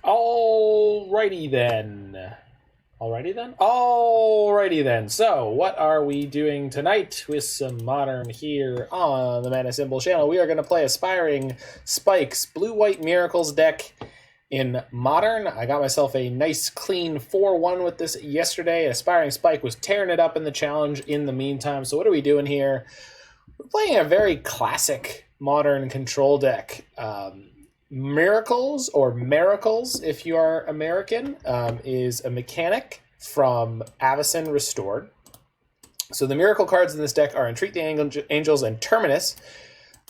Alrighty then. So, what are we doing tonight with some Modern here on the Mana Symbol channel? We are going to play Aspiring Spike's Blue-White Miracles deck in Modern. I got myself a nice clean 4-1 with this yesterday. Aspiring Spike was tearing it up in the challenge in the meantime. So what are we doing here? We're playing a very classic Modern control deck. Miracles, or Miracles if you are American, is a mechanic from Avacyn Restored. So the miracle cards in this deck are Entreat the Angels and Terminus.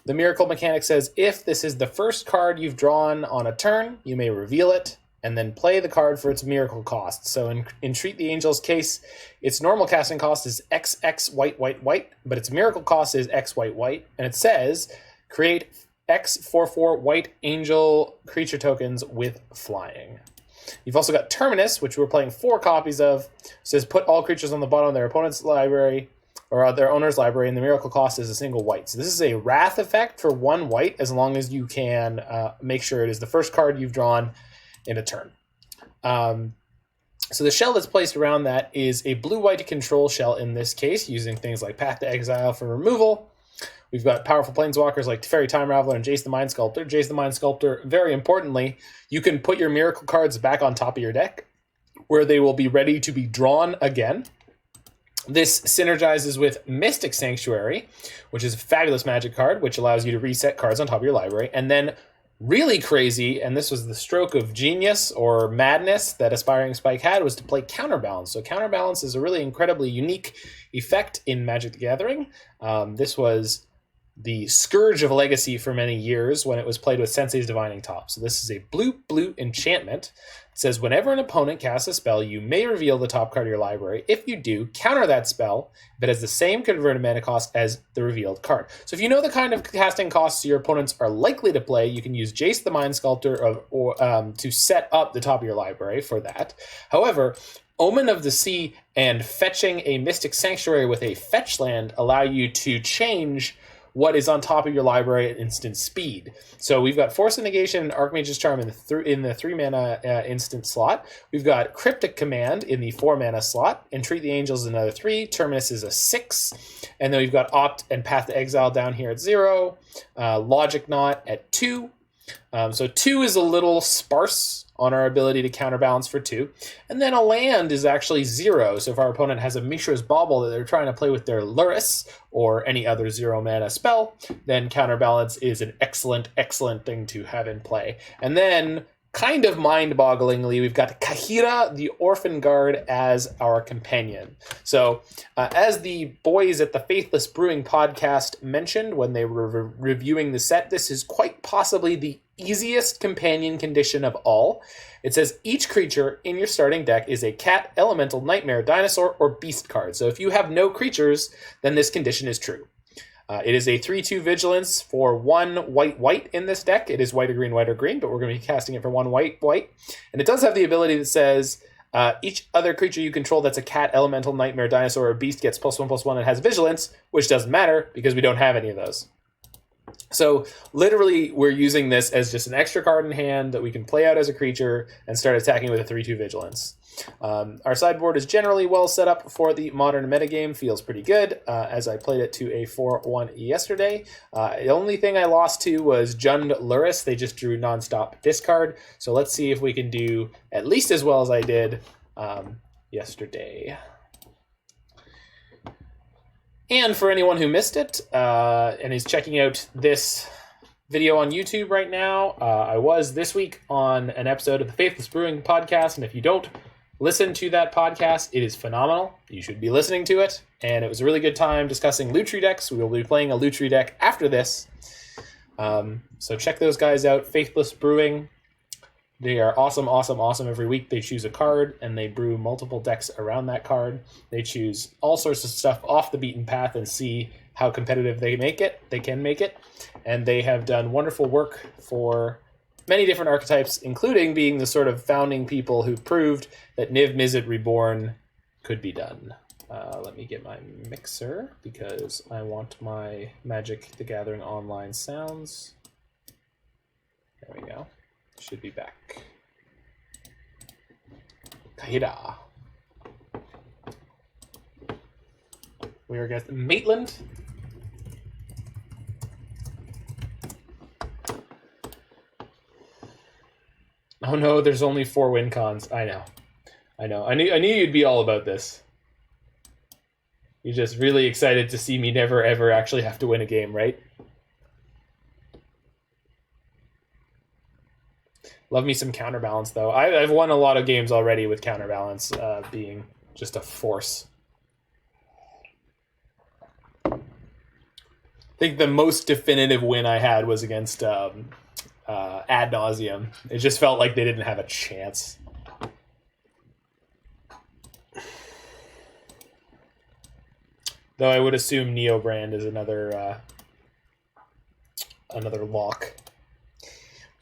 The miracle mechanic says if this is the first card you've drawn on a turn, you may reveal it and then play the card for its miracle cost. So in Entreat the Angels case, its normal casting cost is XX white, white, white, but its miracle cost is X white, white, and it says create X/4/4 white angel creature tokens with flying. You've also got Terminus, which we're playing 4 copies of. It says put all creatures on the bottom of their opponent's library or their owner's library, and the miracle cost is a single white. So this is a wrath effect for 1 white, as long as you can make sure it is the first card you've drawn in a turn. So the shell that's placed around that is a blue-white control shell in this case, using things like Path to Exile for removal. We've got powerful planeswalkers like Teferi, Time Raveler, and Jace the Mind Sculptor. Jace the Mind Sculptor, very importantly, you can put your miracle cards back on top of your deck, where they will be ready to be drawn again. This synergizes with Mystic Sanctuary, which is a fabulous magic card, which allows you to reset cards on top of your library. And then, really crazy, and this was the stroke of genius or madness that Aspiring Spike had, was to play Counterbalance. So Counterbalance is a really incredibly unique effect in Magic the Gathering. This was the scourge of legacy for many years when it was played with Sensei's Divining Top. So this is a blue enchantment. It says whenever an opponent casts a spell, you may reveal the top card of your library. If you do, counter that spell if it has the same converted mana cost as the revealed card. So if you know the kind of casting costs your opponents are likely to play, you can use Jace the Mind Sculptor to set up the top of your library for that. However, Omen of the Sea and fetching a Mystic Sanctuary with a fetch land allow you to change what is on top of your library at instant speed. So we've got Force of Negation and Archmage's Charm in the 3-mana instant slot. We've got Cryptic Command in the 4-mana slot. Entreat the Angels is another 3. Terminus is a 6. And then we've got Opt and Path to Exile down here at 0. Logic Knot at 2. So 2 is a little sparse on our ability to counterbalance for 2. And then a land is actually 0. So if our opponent has a Mishra's Bauble that they're trying to play with their Luris or any other 0-mana spell, then counterbalance is an excellent thing to have in play. And then, kind of mind-bogglingly, we've got Kaheera, the Orphanguard, as our companion. So, as the boys at the Faithless Brewing podcast mentioned when they were reviewing the set, this is quite possibly the easiest companion condition of all. It says each creature in your starting deck is a cat, elemental, nightmare, dinosaur, or beast card. So if you have no creatures, then this condition is true. It is a 3/2 vigilance for 1 white in this deck. It is white or green, but we're going to be casting it for 1 white. And it does have the ability that says each other creature you control that's a cat, elemental, nightmare, dinosaur, or beast gets +1/+1 and has vigilance, which doesn't matter because we don't have any of those. So literally we're using this as just an extra card in hand that we can play out as a creature and start attacking with a 3/2 vigilance. Our sideboard is generally well set up for the modern metagame, feels pretty good, as I played it to a 4-1 yesterday. The only thing I lost to was Jund Luris. They just drew nonstop discard. So let's see if we can do at least as well as I did yesterday. And for anyone who missed it and is checking out this video on YouTube right now, I was this week on an episode of the Faithless Brewing podcast, and if you don't listen to that podcast, it is phenomenal. You should be listening to it, and it was a really good time discussing Lutri decks. We will be playing a Lutri deck after this, so check those guys out, Faithless Brewing. They are awesome every week. They choose a card, and they brew multiple decks around that card. They choose all sorts of stuff off the beaten path and see how competitive they can make it. And they have done wonderful work for many different archetypes, including being the sort of founding people who proved that Niv Mizzet Reborn could be done. Let me get my mixer, because I want my Magic the Gathering online sounds. There we go. Should be back. Kaheera. We are against Maitland. Oh no, there's only 4 win cons. I know. I knew you'd be all about this. You're just really excited to see me never ever actually have to win a game, right? Love me some Counterbalance, though. I've won a lot of games already with Counterbalance being just a force. I think the most definitive win I had was against Ad Nauseam. It just felt like they didn't have a chance. Though I would assume Neobrand is another lock.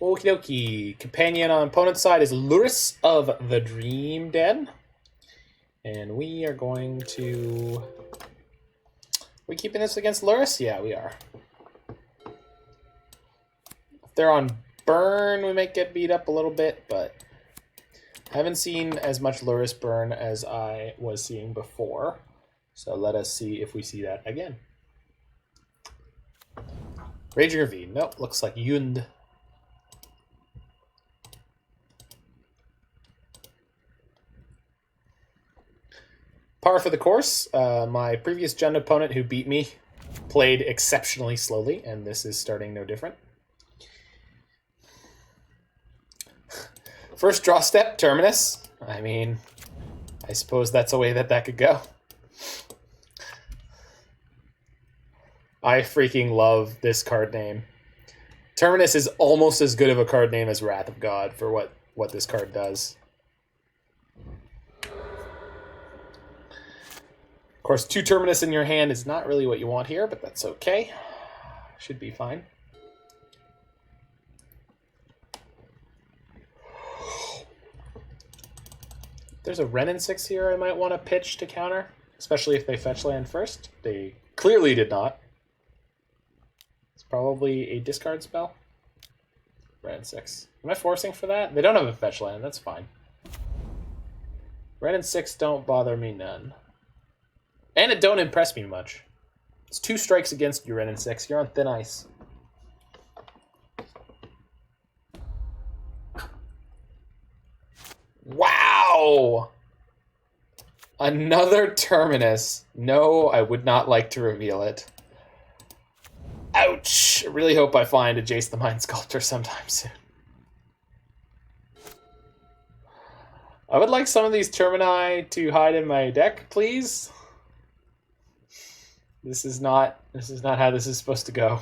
Okie dokie. Companion on opponent's side is Luris of the Dream Den. And we are going to... we keeping this against Luris? Yeah, we are. If they're on burn, we might get beat up a little bit, but I haven't seen as much Luris burn as I was seeing before. So let us see if we see that again. Raging Ravine. Nope, looks like Yund. Par for the course. My previous gen opponent who beat me played exceptionally slowly, and this is starting no different. First draw step, Terminus. I mean, I suppose that's a way that could go. I freaking love this card name. Terminus is almost as good of a card name as Wrath of God for what this card does. Of course, 2 Terminus in your hand is not really what you want here, but that's okay. Should be fine. There's a Renin 6 here I might want to pitch to counter, especially if they fetch land first. They clearly did not. It's probably a discard spell. Renin 6. Am I forcing for that? They don't have a fetch land, that's fine. Renin 6 don't bother me none. And it don't impress me much. It's 2 strikes against you, Renin 6. You're on thin ice. Wow! Another Terminus. No, I would not like to reveal it. Ouch! I really hope I find a Jace the Mind Sculptor sometime soon. I would like some of these Termini to hide in my deck, please. This is not how this is supposed to go.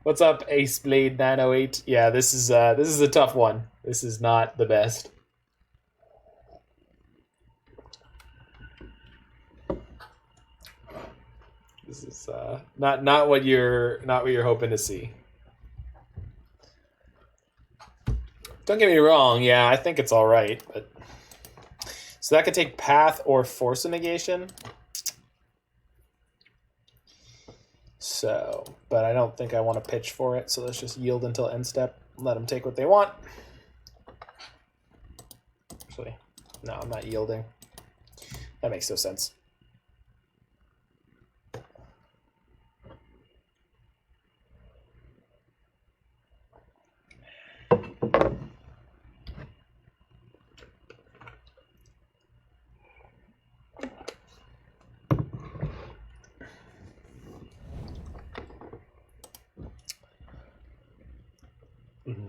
What's up, Ace Blade 908? Yeah, this is a tough one. This is not the best. This is not what you're hoping to see. Don't get me wrong, yeah, I think it's all right, but so that could take Path or Force of Negation. So, but I don't think I want to pitch for it, so let's just yield until end step. Let them take what they want. Actually, no, I'm not yielding. That makes no sense.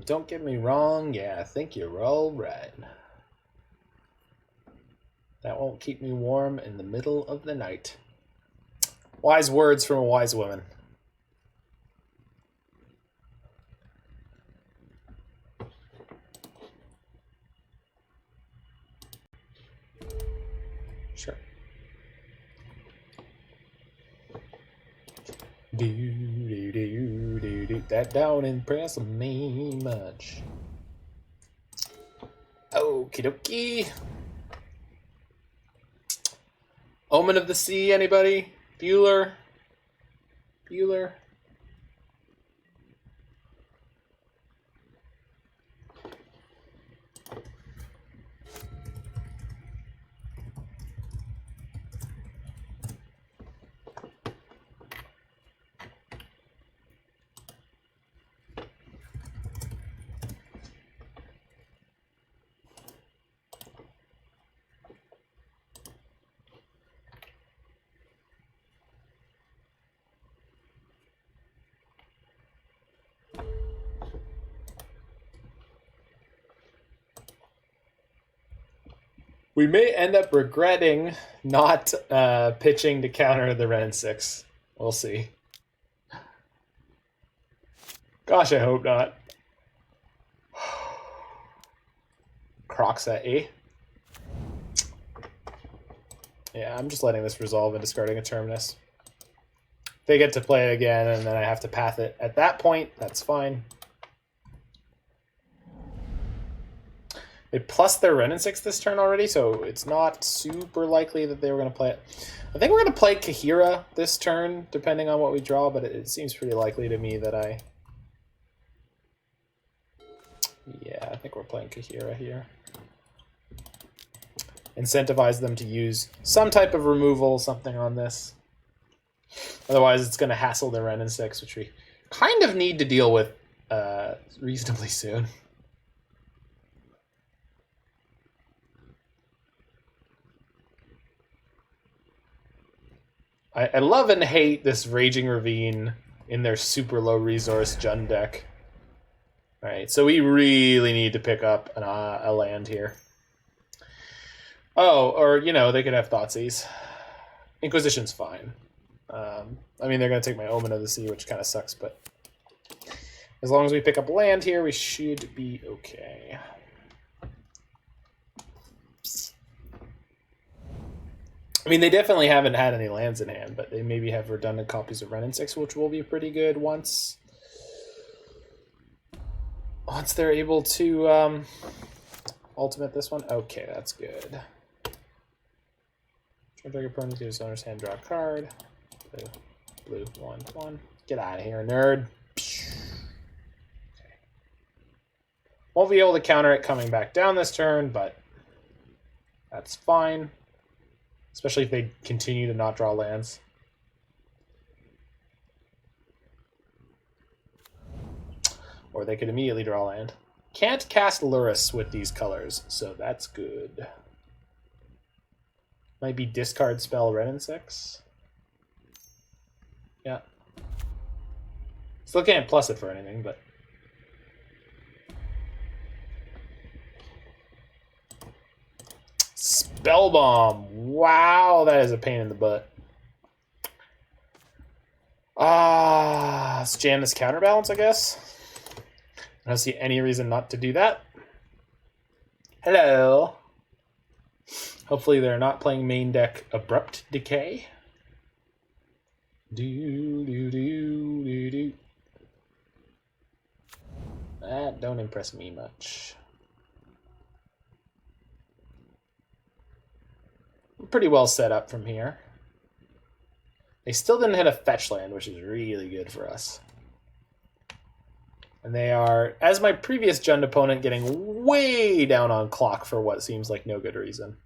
Don't get me wrong, yeah, I think you're all right. That won't keep me warm in the middle of the night. Wise words from a wise woman. Sure. That don't impress me much. Okie dokie. Omen of the Sea, anybody? Bueller? Bueller? We may end up regretting not pitching to counter the Ren 6. We'll see. Gosh, I hope not. Crocs at A. Yeah, I'm just letting this resolve and discarding a Terminus. They get to play it again, and then I have to path it at that point. That's fine. They plus their Ren 6 this turn already, so it's not super likely that they were going to play it. I think we're going to play Kaheera this turn, depending on what we draw, but it seems pretty likely to me that I... Yeah, I think we're playing Kaheera here. Incentivize them to use some type of removal, something on this. Otherwise, it's going to hassle their Ren 6, which we kind of need to deal with reasonably soon. I love and hate this Raging Ravine in their super low resource Jund deck. Alright, so we really need to pick up a land here. Oh, or, you know, they could have Thoughtseize. Inquisition's fine. I mean, they're going to take my Omen of the Sea, which kind of sucks, but as long as we pick up land here, we should be okay. I mean, they definitely haven't had any lands in hand, but they maybe have redundant copies of Ren 6, which will be pretty good once they're able to ultimate this one. Okay, that's good. Trigger opponent to his owner's hand, draw a card. Blue, 1/1. Get out of here, nerd. Okay. Won't be able to counter it coming back down this turn, but that's fine. Especially if they continue to not draw lands. Or they could immediately draw land. Can't cast Lurrus with these colors, so that's good. Might be discard spell Ren 6. Yeah. Still can't plus it for anything, but... Spell Bomb! Wow, that is a pain in the butt. Let's jam this Counterbalance, I guess. I don't see any reason not to do that. Hello. Hopefully they're not playing main deck Abrupt Decay. That don't impress me much. Pretty well set up from here. They still didn't hit a fetch land, which is really good for us. And they are, as my previous Jund opponent, getting way down on clock for what seems like no good reason.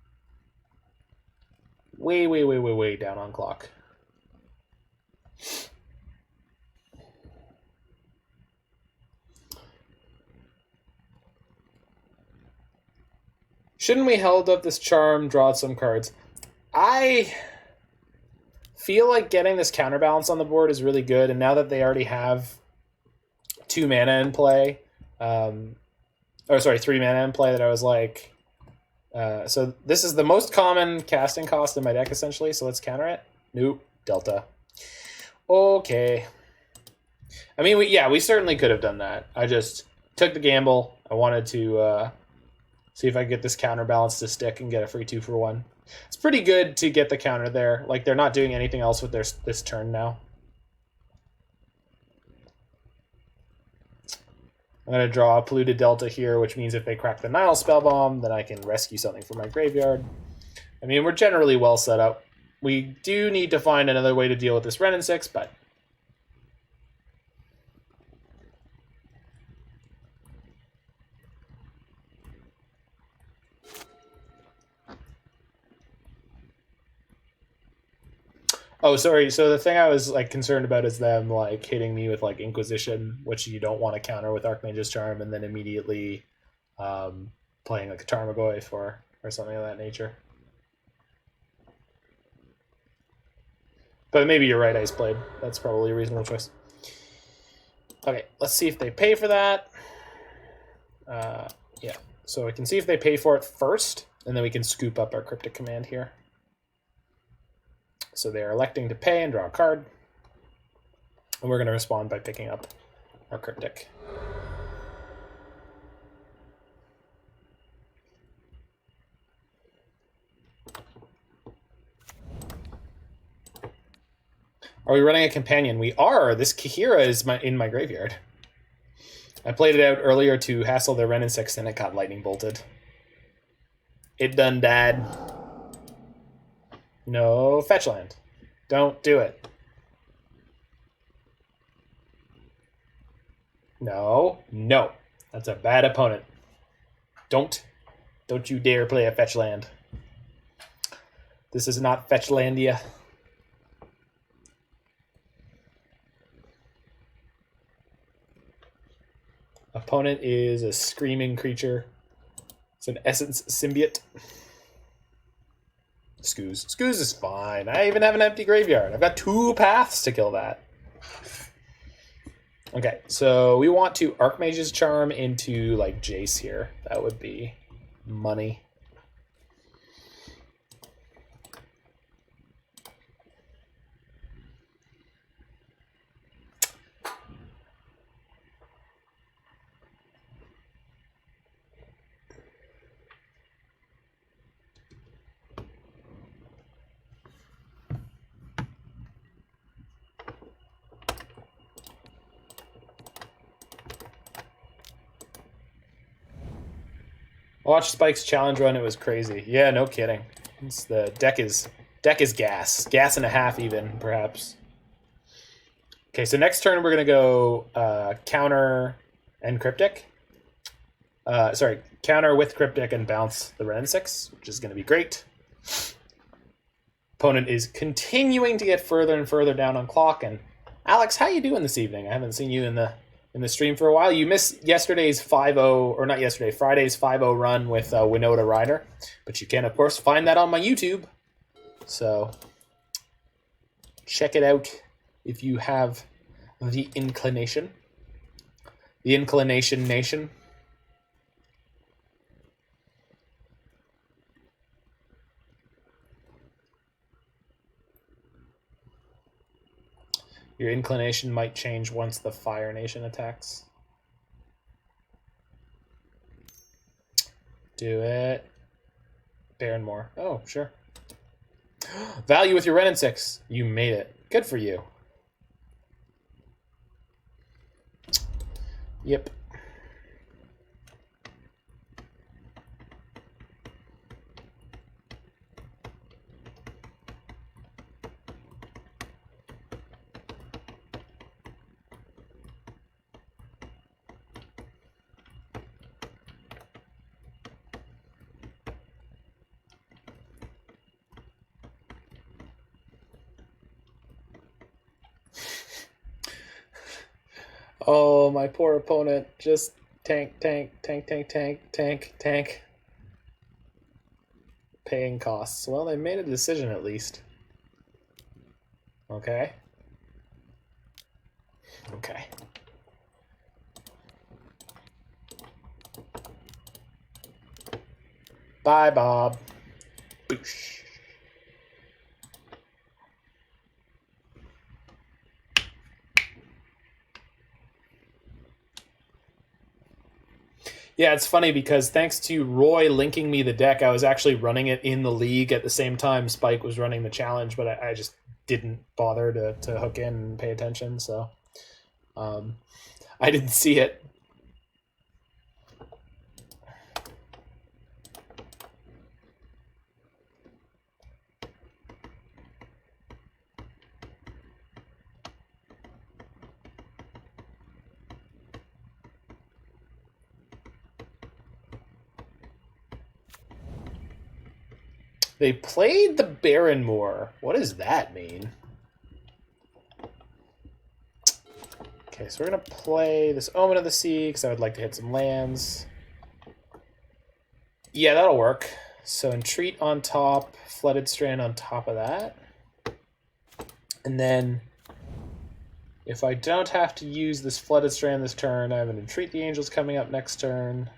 Way down on clock. Shouldn't we held up this charm, draw some cards? I feel like getting this Counterbalance on the board is really good, and now that they already have 2 mana in play, or sorry, 3 mana in play, that I was like, so this is the most common casting cost in my deck, essentially, so let's counter it. Nope, Delta. Okay. I mean, we certainly could have done that. I just took the gamble. I wanted to see if I could get this Counterbalance to stick and get a free 2-for-1. It's pretty good to get the counter there. Like, they're not doing anything else with this turn now. I'm going to draw a Polluted Delta here, which means if they crack the Nile Spellbomb, then I can rescue something from my graveyard. I mean, we're generally well set up. We do need to find another way to deal with this Ren 6, but... Oh, sorry. So the thing I was like concerned about is them like hitting me with like Inquisition, which you don't want to counter with Archmage's Charm, and then immediately playing like a Tarmogoyf or something of that nature. But maybe you're right, Ice Blade. That's probably a reasonable choice. Okay, let's see if they pay for that. Yeah, so I can see if they pay for it first. And then we can scoop up our Cryptic Command here. So they're electing to pay and draw a card. And we're going to respond by picking up our Cryptic. Are we running a companion? We are. This Kaheera is in my graveyard. I played it out earlier to hassle their Renin 6 and it got lightning bolted. It done died. No fetch land. Don't do it. No. No. That's a bad opponent. Don't you dare play a fetch land. This is not Fetchlandia. Opponent is a screaming creature. It's an Essence Symbiote. Scooze. Scooze is fine. I even have an empty graveyard. I've got 2 paths to kill that. Okay, so we want to Archmage's Charm into, like, Jace here. That would be money. I watched Spike's challenge run. It was crazy. Yeah, no kidding. The deck is gas and a half even, perhaps. Okay, so next turn we're gonna go counter and Cryptic. Sorry, counter with Cryptic and bounce the Renin 6, which is gonna be great. Opponent is continuing to get further and further down on clock. And Alex, how you doing this evening? I haven't seen you in the stream for a while. You missed yesterday's 5-0, or not yesterday, Friday's 5-0 run with Winota Ryder. But you can, of course, find that on my YouTube. So check it out if you have the inclination. The Inclination Nation. Your inclination might change once the Fire Nation attacks. Do it. Baron more. Oh, sure. Value with your Renin 6. You made it. Good for you. Yep. Oh, my poor opponent. Just tank. Paying costs. Well, they made a decision at least. Okay. Okay. Bye, Bob. Boosh. Yeah, it's funny because thanks to Roy linking me the deck, I was actually running it in the league at the same time Spike was running the challenge, but I just didn't bother to hook in and pay attention, so I didn't see it. They played the Baron more. What does that mean? Okay, so we're going to play this Omen of the Sea because I would like to hit some lands. Yeah, that'll work. So Entreat on top, Flooded Strand on top of that. And then if I don't have to use this Flooded Strand this turn, I have an Entreat the Angels coming up next turn.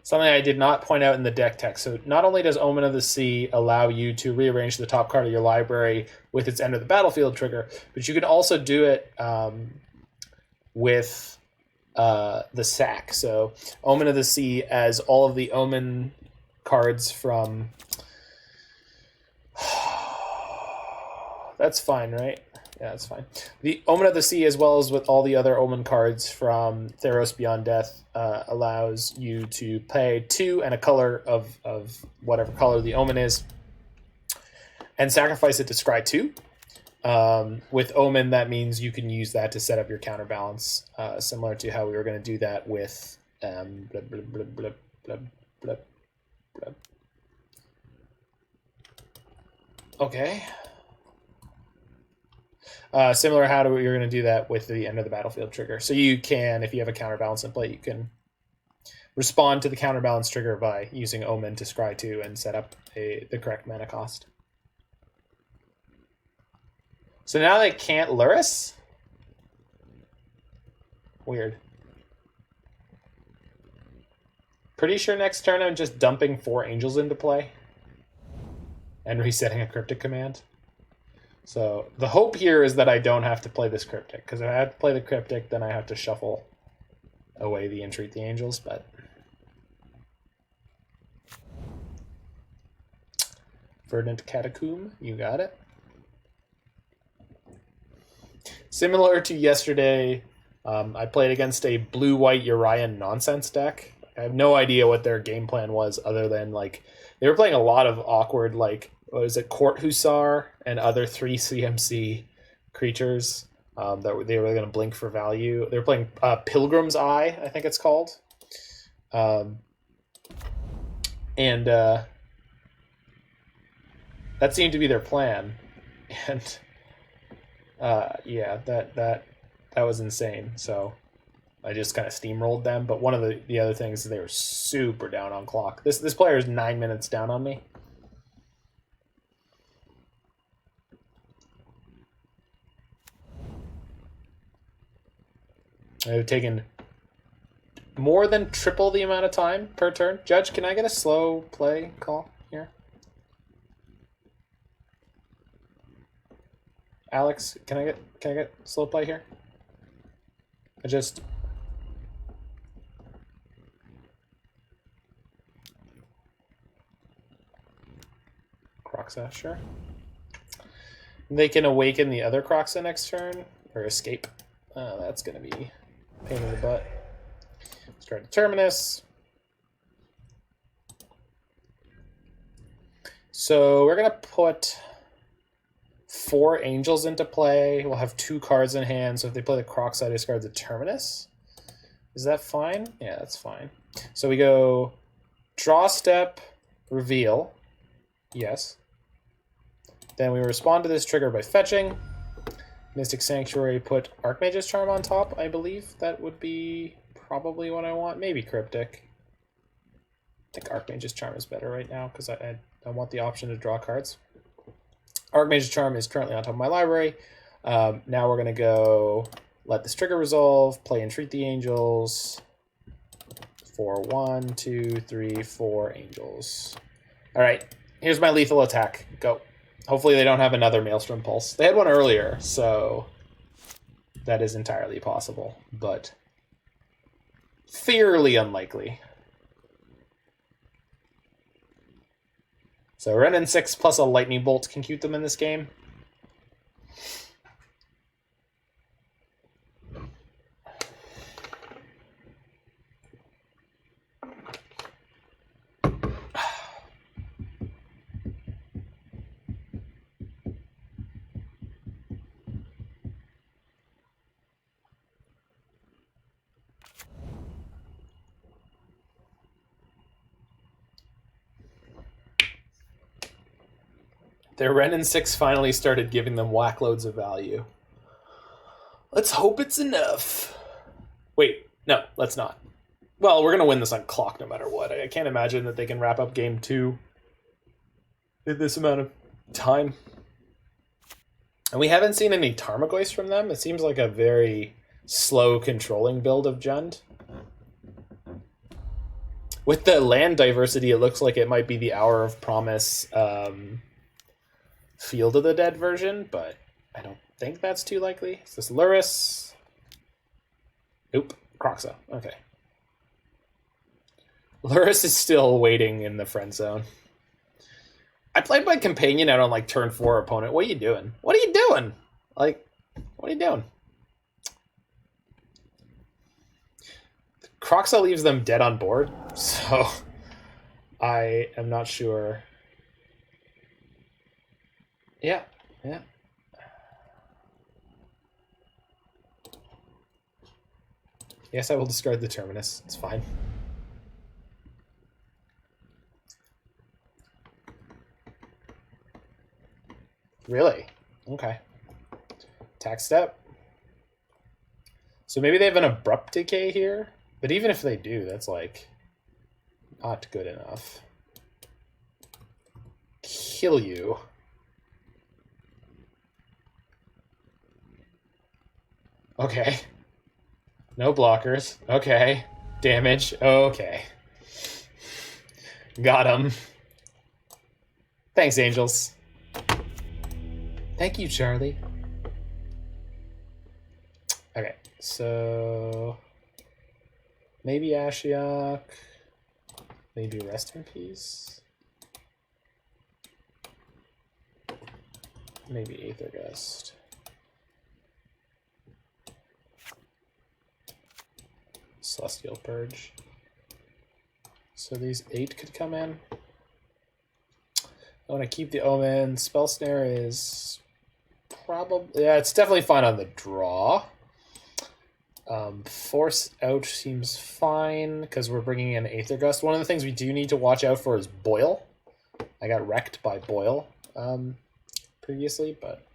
Something I did not point out in the deck text. So not only does Omen of the Sea allow you to rearrange the top card of your library with its end of the battlefield trigger, but you can also do it with the sack. So Omen of the Sea, as all of the Omen cards from... That's fine, right? Yeah, that's fine. The Omen of the Sea, as well as with all the other Omen cards from Theros Beyond Death, allows you to pay 2 and a color of whatever color the Omen is, and sacrifice it to scry 2. With Omen, that means you can use that to set up your counterbalance, similar to how we were going to do that with blub, blub, blub, blub, blub, blub, blub. Okay. Similar how you're going to do that with the end of the battlefield trigger. So you can, if you have a counterbalance in play, you can respond to the counterbalance trigger by using Omen to scry 2 and set up the correct mana cost. So now they can't Luris? Weird. Pretty sure next turn I'm just dumping 4 Angels into play and resetting a Cryptic Command. So the hope here is that I don't have to play this Cryptic, because if I have to play the Cryptic, then I have to shuffle away the Entreat the Angels, but... Verdant Catacomb, you got it. Similar to yesterday, I played against a blue-white Urian nonsense deck. I have no idea what their game plan was, other than, like, they were playing a lot of awkward, like, what is it, Court Hussar and other 3 CMC creatures that they were going to blink for value. They were playing Pilgrim's Eye, I think it's called. And that seemed to be their plan. And yeah, that was insane. So I just kind of steamrolled them. But one of the other things is they were super down on clock. This player is 9 minutes down on me. I've taken more than triple the amount of time per turn. Judge, can I get a slow play call here? Alex, can I get slow play here? I just... Kroxa, sure. They can awaken the other Kroxa next turn, or escape. That's going to be a pain in the butt. Start the Terminus. So we're going to put 4 Angels into play. We'll have 2 cards in hand, so if they play the Kroxa, I discard the Terminus. Is that fine? Yeah, that's fine. So we go draw step, reveal. Yes. Then we respond to this trigger by fetching. Mystic Sanctuary, put Archmage's Charm on top, I believe. That would be probably what I want. Maybe Cryptic. I think Archmage's Charm is better right now, because I want the option to draw cards. Archmage's Charm is currently on top of my library. Now we're going to go let this trigger resolve, play Entreat the Angels. For 1, 2, 3, 4 Angels. Alright, here's my lethal attack. Go. Hopefully they don't have another Maelstrom Pulse. They had one earlier, so that is entirely possible, but fairly unlikely. So Renin 6 plus a Lightning Bolt can keep them in this game. Their Renin 6 finally started giving them whack loads of value. Let's hope it's enough. Wait, no, let's not. Well, we're going to win this on clock no matter what. I can't imagine that they can wrap up game 2 in this amount of time. And we haven't seen any Tarmogoyfs from them. It seems like a very slow controlling build of Jund. With the land diversity, it looks like it might be the Hour of Promise Field of the Dead version, but I don't think that's too likely. Is this Luris? Nope. Croxa. Okay. Luris is still waiting in the friend zone. I played my companion out on like turn 4 opponent. What are you doing? What are you doing? Like, what are you doing? Croxa leaves them dead on board, so I am not sure. Yeah. Yes, I will discard the Terminus. It's fine. Really? Okay. Attack step. So maybe they have an Abrupt Decay here? But even if they do, that's like not good enough. Kill you. Okay. No blockers. Okay. Damage. Okay. Got him. Thanks, Angels. Thank you, Charlie. Okay, so maybe Ashiok. Maybe Rest in Peace. Maybe Aether Gust. Celestial Purge. So these 8 could come in. I want to keep the Omen. Spell Snare is probably... Yeah, it's definitely fine on the draw. Force out seems fine because we're bringing in Aether Gust. One of the things we do need to watch out for is Boil. I got wrecked by Boil previously, but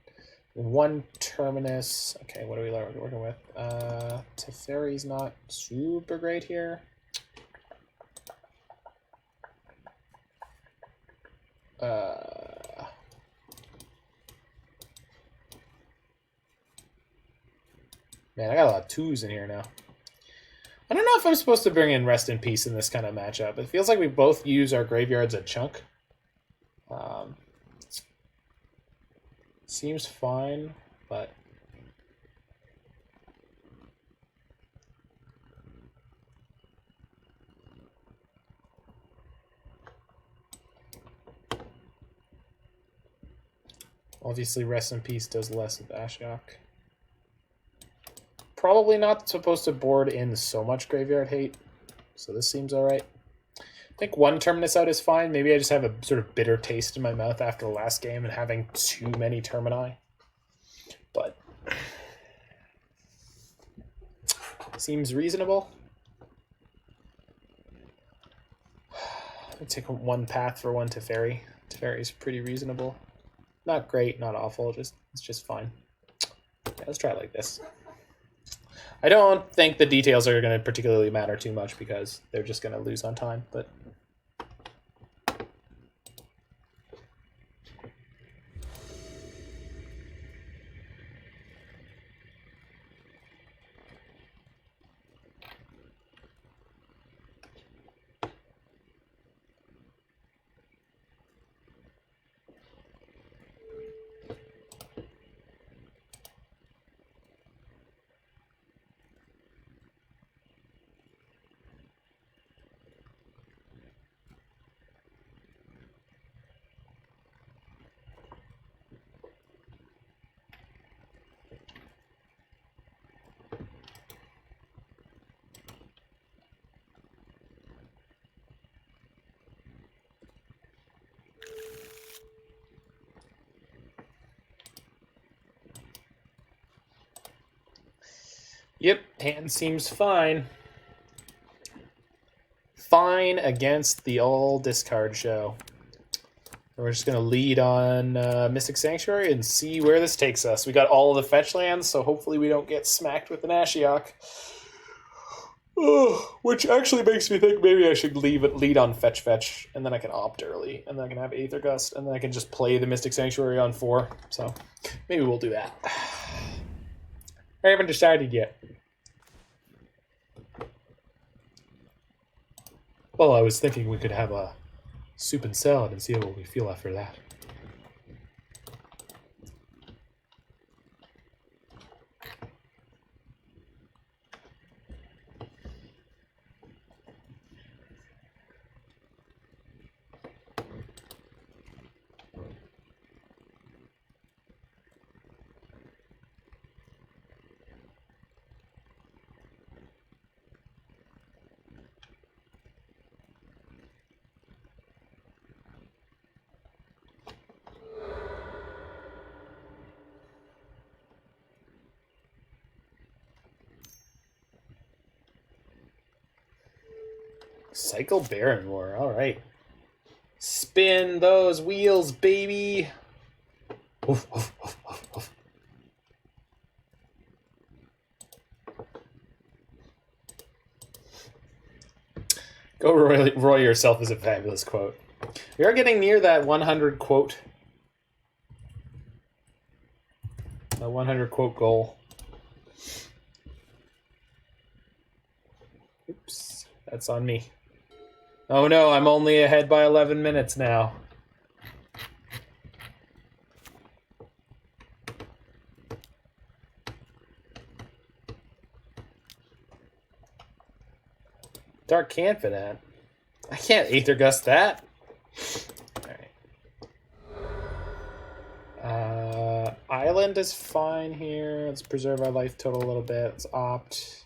1 Terminus. Okay, what are we working with? Teferi's not super great here. Man, I got a lot of 2s in here now. I don't know if I'm supposed to bring in Rest in Peace in this kind of matchup. It feels like we both use our graveyards a chunk. Seems fine, but... Obviously, Rest in Peace does less with Ashiok. Probably not supposed to board in so much graveyard hate, so this seems alright. I think 1 Terminus out is fine. Maybe I just have a sort of bitter taste in my mouth after the last game and having too many Termini. But seems reasonable. I'll take 1 Path for 1 Teferi. Teferi's pretty reasonable. Not great, not awful, it's just fine. Yeah, let's try it like this. I don't think the details are going to particularly matter too much because they're just going to lose on time, but... Yep, hand seems fine. Fine against the old discard show. We're just going to lead on Mystic Sanctuary and see where this takes us. We got all of the fetch lands, so hopefully we don't get smacked with an Ashiok. Which actually makes me think maybe I should lead on fetch, and then I can opt early, and then I can have Aether Gust, and then I can just play the Mystic Sanctuary on 4. So maybe we'll do that. I haven't decided yet. Well, I was thinking we could have a soup and salad and see how we feel after that. Cycle Baron War, alright. Spin those wheels, baby! Oof, oof, oof, oof, oof. Go roy yourself is a fabulous quote. We are getting near that 100 quote. The 100 quote goal. Oops, that's on me. Oh no, I'm only ahead by 11 minutes now. Dark Confidant. I can't Aether Gust that. Alright. Island is fine here. Let's preserve our life total a little bit. Let's opt.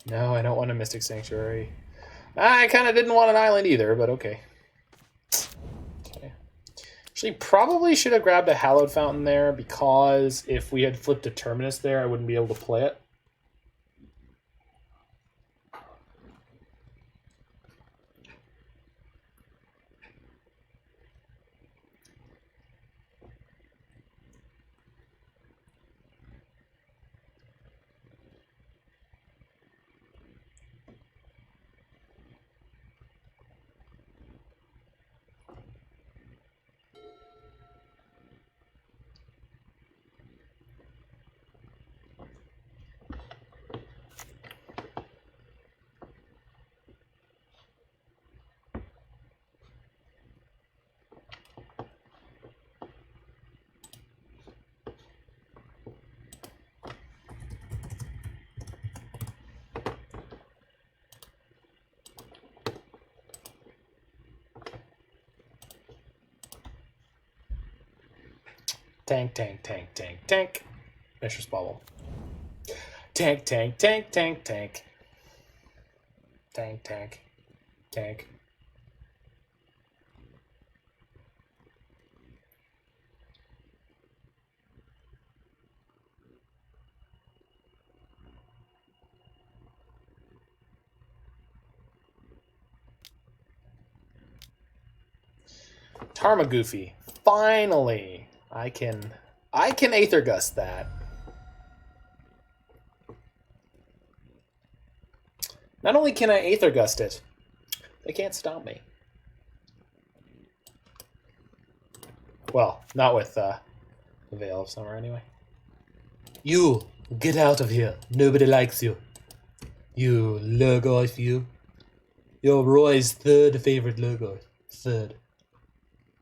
No, I don't want a Mystic Sanctuary. I kind of didn't want an island either, but okay. Okay. Actually, probably should have grabbed a Hallowed Fountain there, because if we had flipped a Terminus there, I wouldn't be able to play it. Tank, tank, tank, tank, tank. Mistress Bubble. Tank, tank, tank, tank, tank. Tank, tank, tank. Tarmogoofy. Finally, I can Aether Gust that. Not only can I Aether Gust it, they can't stop me. Well, not with the Veil of Summer anyway. You, get out of here. Nobody likes you. You, Lurgoyf, you. You're Roy's third favorite Lurgoyf. Third.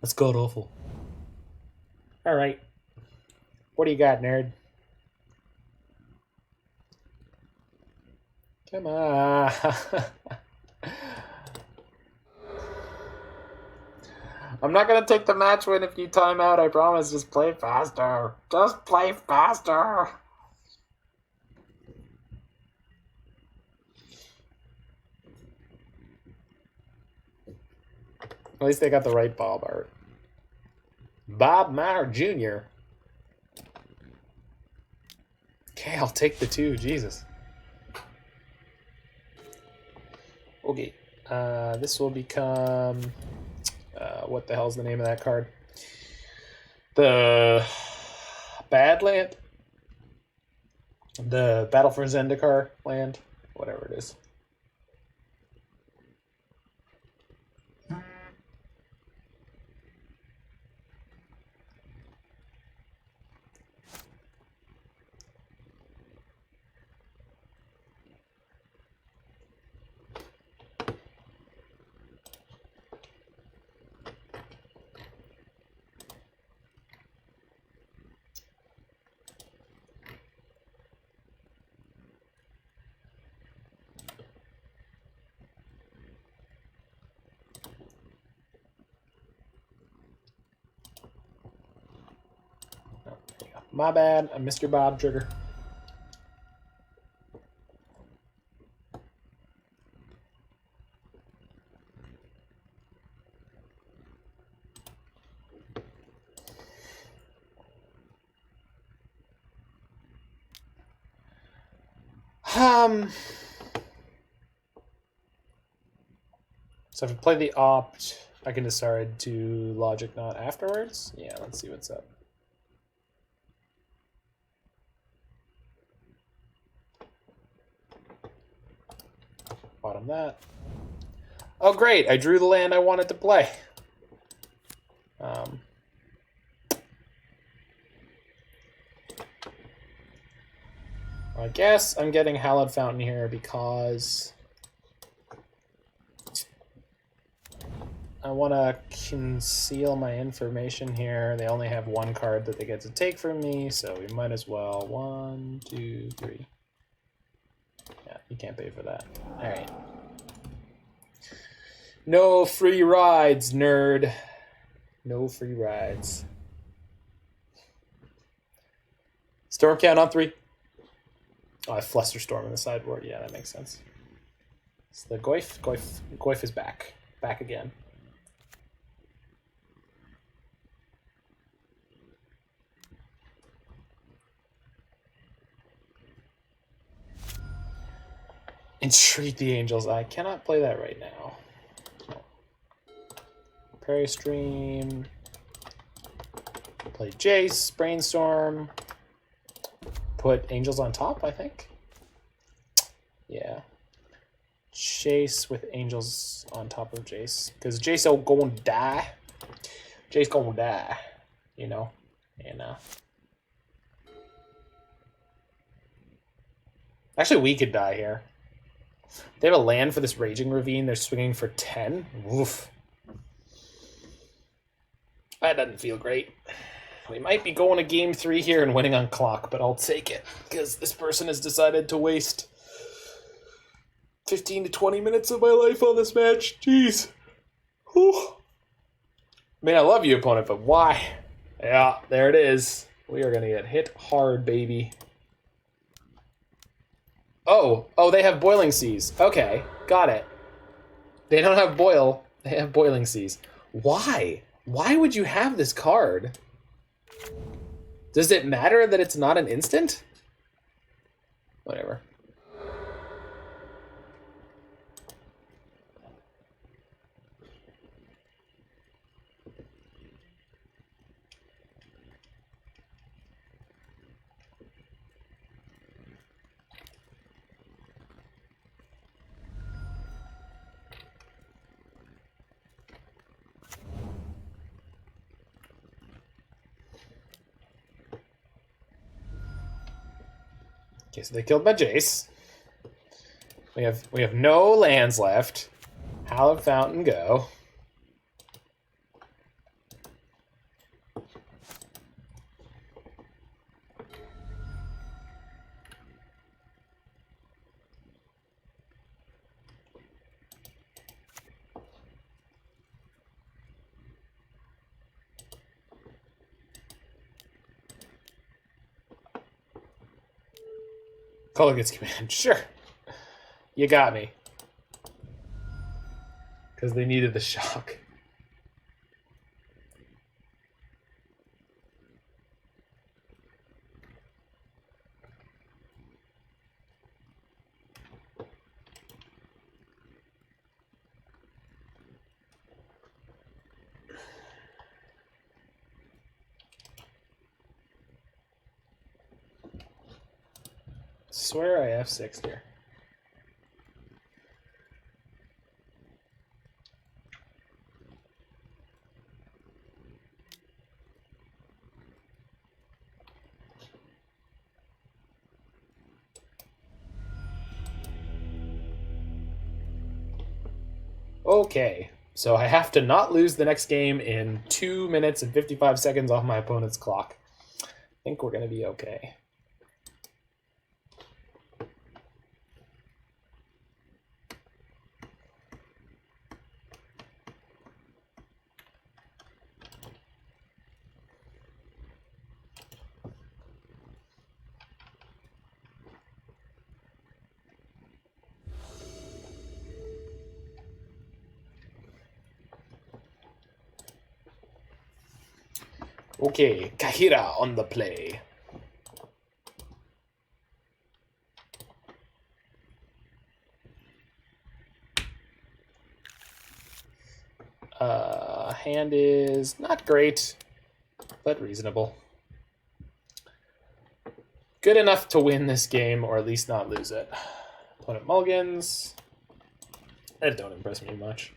That's god awful. Alright. What do you got, nerd? Come on. I'm not going to take the match win if you time out, I promise. Just play faster. Just play faster. At least they got the right Bob art. Bob Maher Jr. Okay, I'll take the 2. Jesus. Okay. This will become... what the hell's the name of that card? The Badland? The Battle for Zendikar land? Whatever it is. My bad. I missed your Bob trigger. So if I play the opt, I can decide to logic not afterwards. Yeah, let's see what's up. Bottom that. Oh great, I drew the land I wanted to play. I guess I'm getting Hallowed Fountain here because I want to conceal my information here. They only have one card that they get to take from me, so we might as well. 1, 2, 3. Yeah, you can't pay for that. All right. No free rides, nerd. No free rides. Storm count on 3. Oh, I have Flusterstorm in the sideboard. Yeah, that makes sense. So the Goyf is back. Back again. Entreat the Angels. I cannot play that right now. No. Prairie Stream. Play Jace, Brainstorm. Put Angels on top, I think. Yeah. Jace with Angels on top of Jace. Because Jace will go and die. Jace gonna die. You know? And, actually, we could die here. They have a land for this Raging Ravine. They're swinging for 10. Woof. That doesn't feel great. We might be going to game 3 here and winning on clock, but I'll take it. Because this person has decided to waste 15 to 20 minutes of my life on this match. Jeez. Whew. I mean, I love you, opponent, but why? Yeah, there it is. We are going to get hit hard, baby. Oh, they have Boiling Seas. Okay, got it. They don't have Boil. They have Boiling Seas. Why? Why would you have this card? Does it matter that it's not an instant? Whatever. Okay, so they killed my Jace. We have no lands left. Hallowed Fountain, go. Color gets command. Sure. You got me. Because they needed the shock. Swear I F6 here. Okay, so I have to not lose the next game in 2 minutes and 55 seconds off my opponent's clock. I think we're going to be okay. Okay, Kaheera on the play. Hand is not great, but reasonable. Good enough to win this game, or at least not lose it. Opponent mulligans. That don't impress me much.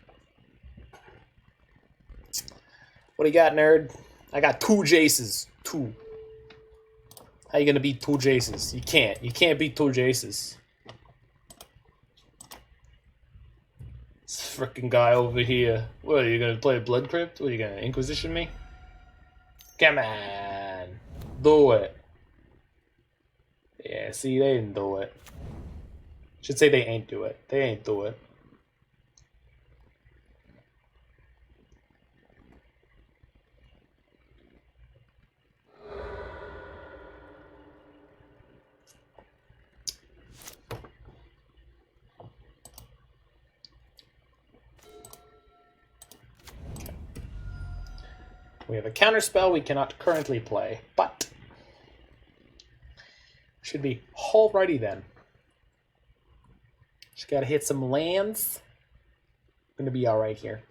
What do you got, nerd? I got 2 Jaces. 2. How you gonna beat 2 Jaces? You can't. You can't beat 2 Jaces. This frickin' guy over here. What, are you gonna play Blood Crypt? What, are you gonna Inquisition me? Come on. Do it. Yeah, see, they didn't do it. Should say they ain't do it. They ain't do it. We have a counter spell we cannot currently play, but should be alrighty then. Just gotta hit some lands. Gonna be alright here.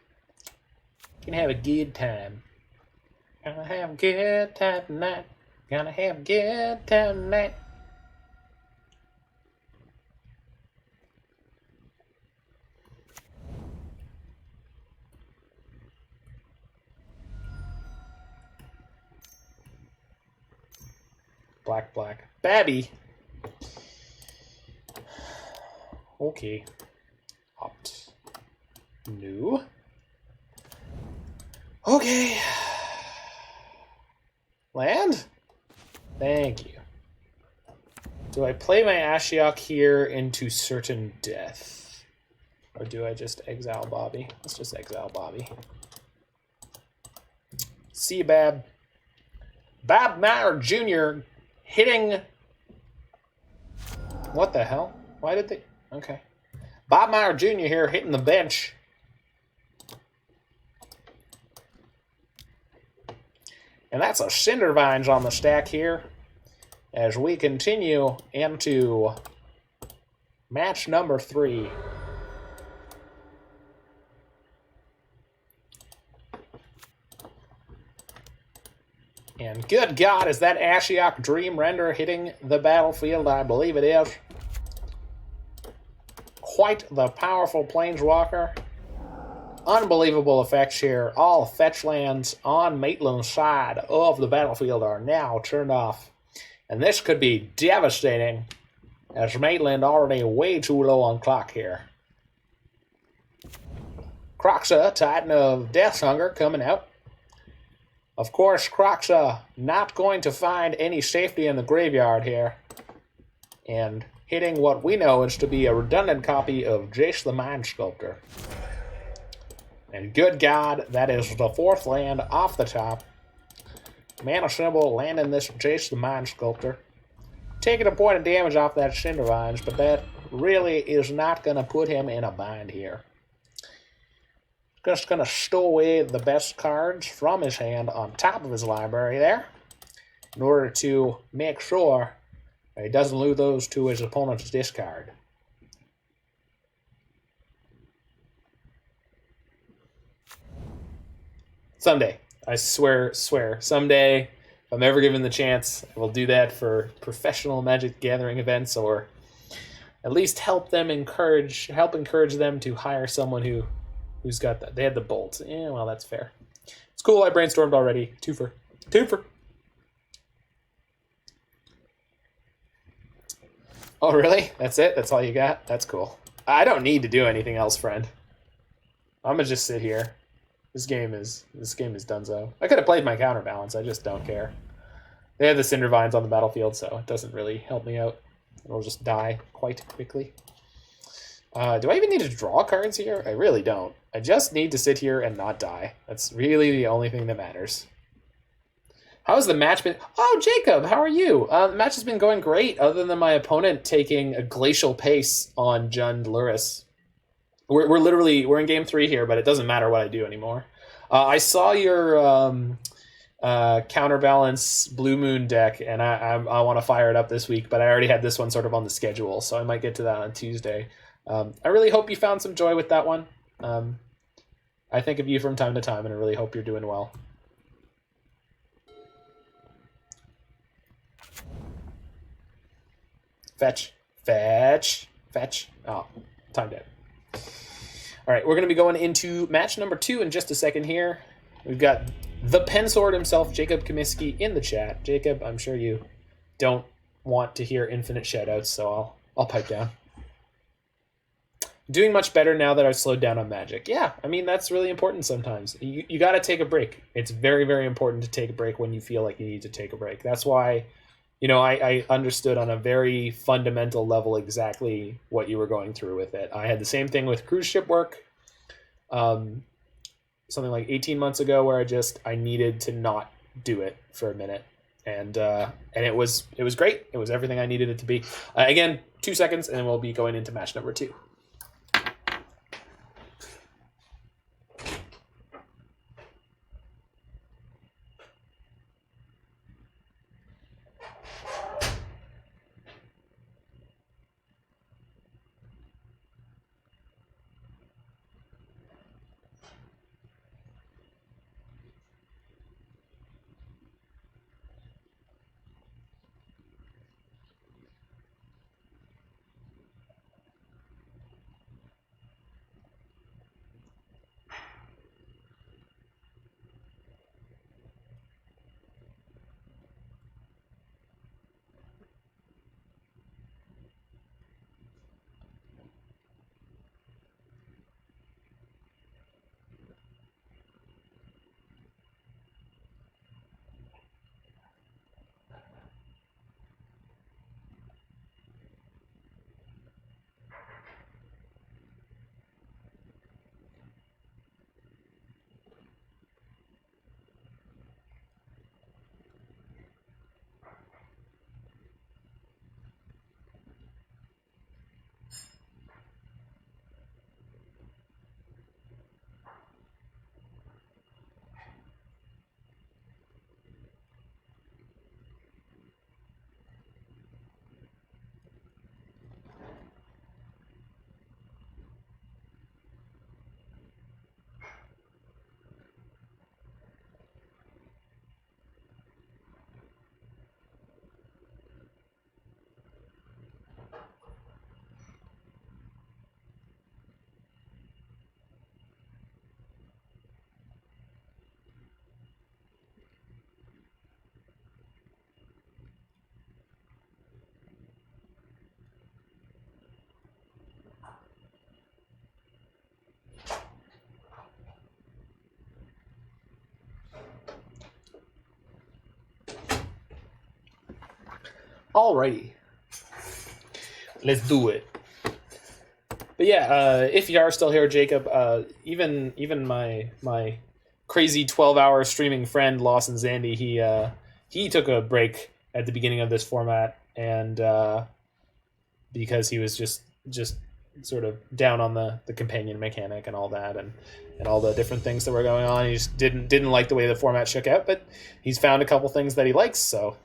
Gonna have a good time. Gonna have a good time tonight. Gonna have a good time tonight. Black, black. Babby! Okay. Opt. New. Okay. Land? Thank you. Do I play my Ashiok here into certain death? Or do I just exile Bobby? Let's just exile Bobby. See you, Bab. Bab Matter Jr. hitting... What the hell? Why did they... Okay. Bob Meyer Jr. here hitting the bench. And that's a Cindervines on the stack here as we continue into match number 3. And good God, is that Ashiok Dream Render hitting the battlefield? I believe it is. Quite the powerful Planeswalker. Unbelievable effects here. All fetch lands on Maitland's side of the battlefield are now turned off. And this could be devastating, as Maitland already way too low on clock here. Kroxa, Titan of Death's Hunger, coming out. Of course, Kroxa not going to find any safety in the graveyard here. And hitting what we know is to be a redundant copy of Jace the Mind Sculptor. And good God, that is the 4th land off the top. Mana symbol landing this Jace the Mind Sculptor. Taking a point of damage off that Cindervines, but that really is not going to put him in a bind here. Just going to stow away the best cards from his hand on top of his library there, in order to make sure he doesn't lose those to his opponent's discard. Someday. I swear, someday, if I'm ever given the chance, I will do that for professional Magic Gathering events, or at least help encourage them to hire someone who's got that. They had the bolt. Yeah, well, that's fair. It's cool. I brainstormed already. Twofer. Oh, really? That's it? That's all you got? That's cool. I don't need to do anything else, friend. I'm gonna just sit here. This game is donezo. I could have played my Counterbalance. I just don't care. They have the Cindervines on the battlefield, so it doesn't really help me out. It'll just die quite quickly. Do I even need to draw cards here? I really don't. I just need to sit here and not die. That's really the only thing that matters. How's the match been? Oh, Jacob, how are you? The match has been going great, other than my opponent taking a glacial pace on Jund Luris. We're in game 3 here, but it doesn't matter what I do anymore. I saw your Counterbalance Blue Moon deck, and I want to fire it up this week, but I already had this one sort of on the schedule, so I might get to that on Tuesday. I really hope you found some joy with that one. I think of you from time to time, and I really hope you're doing well. Fetch, fetch, fetch. Oh, timed out. All right, we're going to be going into match number 2 in just a second here. We've got the Pen Sword himself, Jacob Comiskey, in the chat. Jacob, I'm sure you don't want to hear infinite shoutouts, so I'll pipe down. Doing much better now that I've slowed down on Magic. Yeah, I mean, that's really important sometimes. You got to take a break. It's very, very important to take a break when you feel like you need to take a break. That's why, you know, I understood on a very fundamental level exactly what you were going through with it. I had the same thing with cruise ship work, something like 18 months ago, where I needed to not do it for a minute. And it was great. It was everything I needed it to be. Again, 2 seconds, and then we'll be going into match number 2. Alrighty, let's do it. But yeah, if you are still here, Jacob, even my crazy 12-hour streaming friend Lawson Zandy, he took a break at the beginning of this format, and because he was just sort of down on the companion mechanic and all that, and all the different things that were going on. He just didn't like the way the format shook out, but he's found a couple things that he likes, so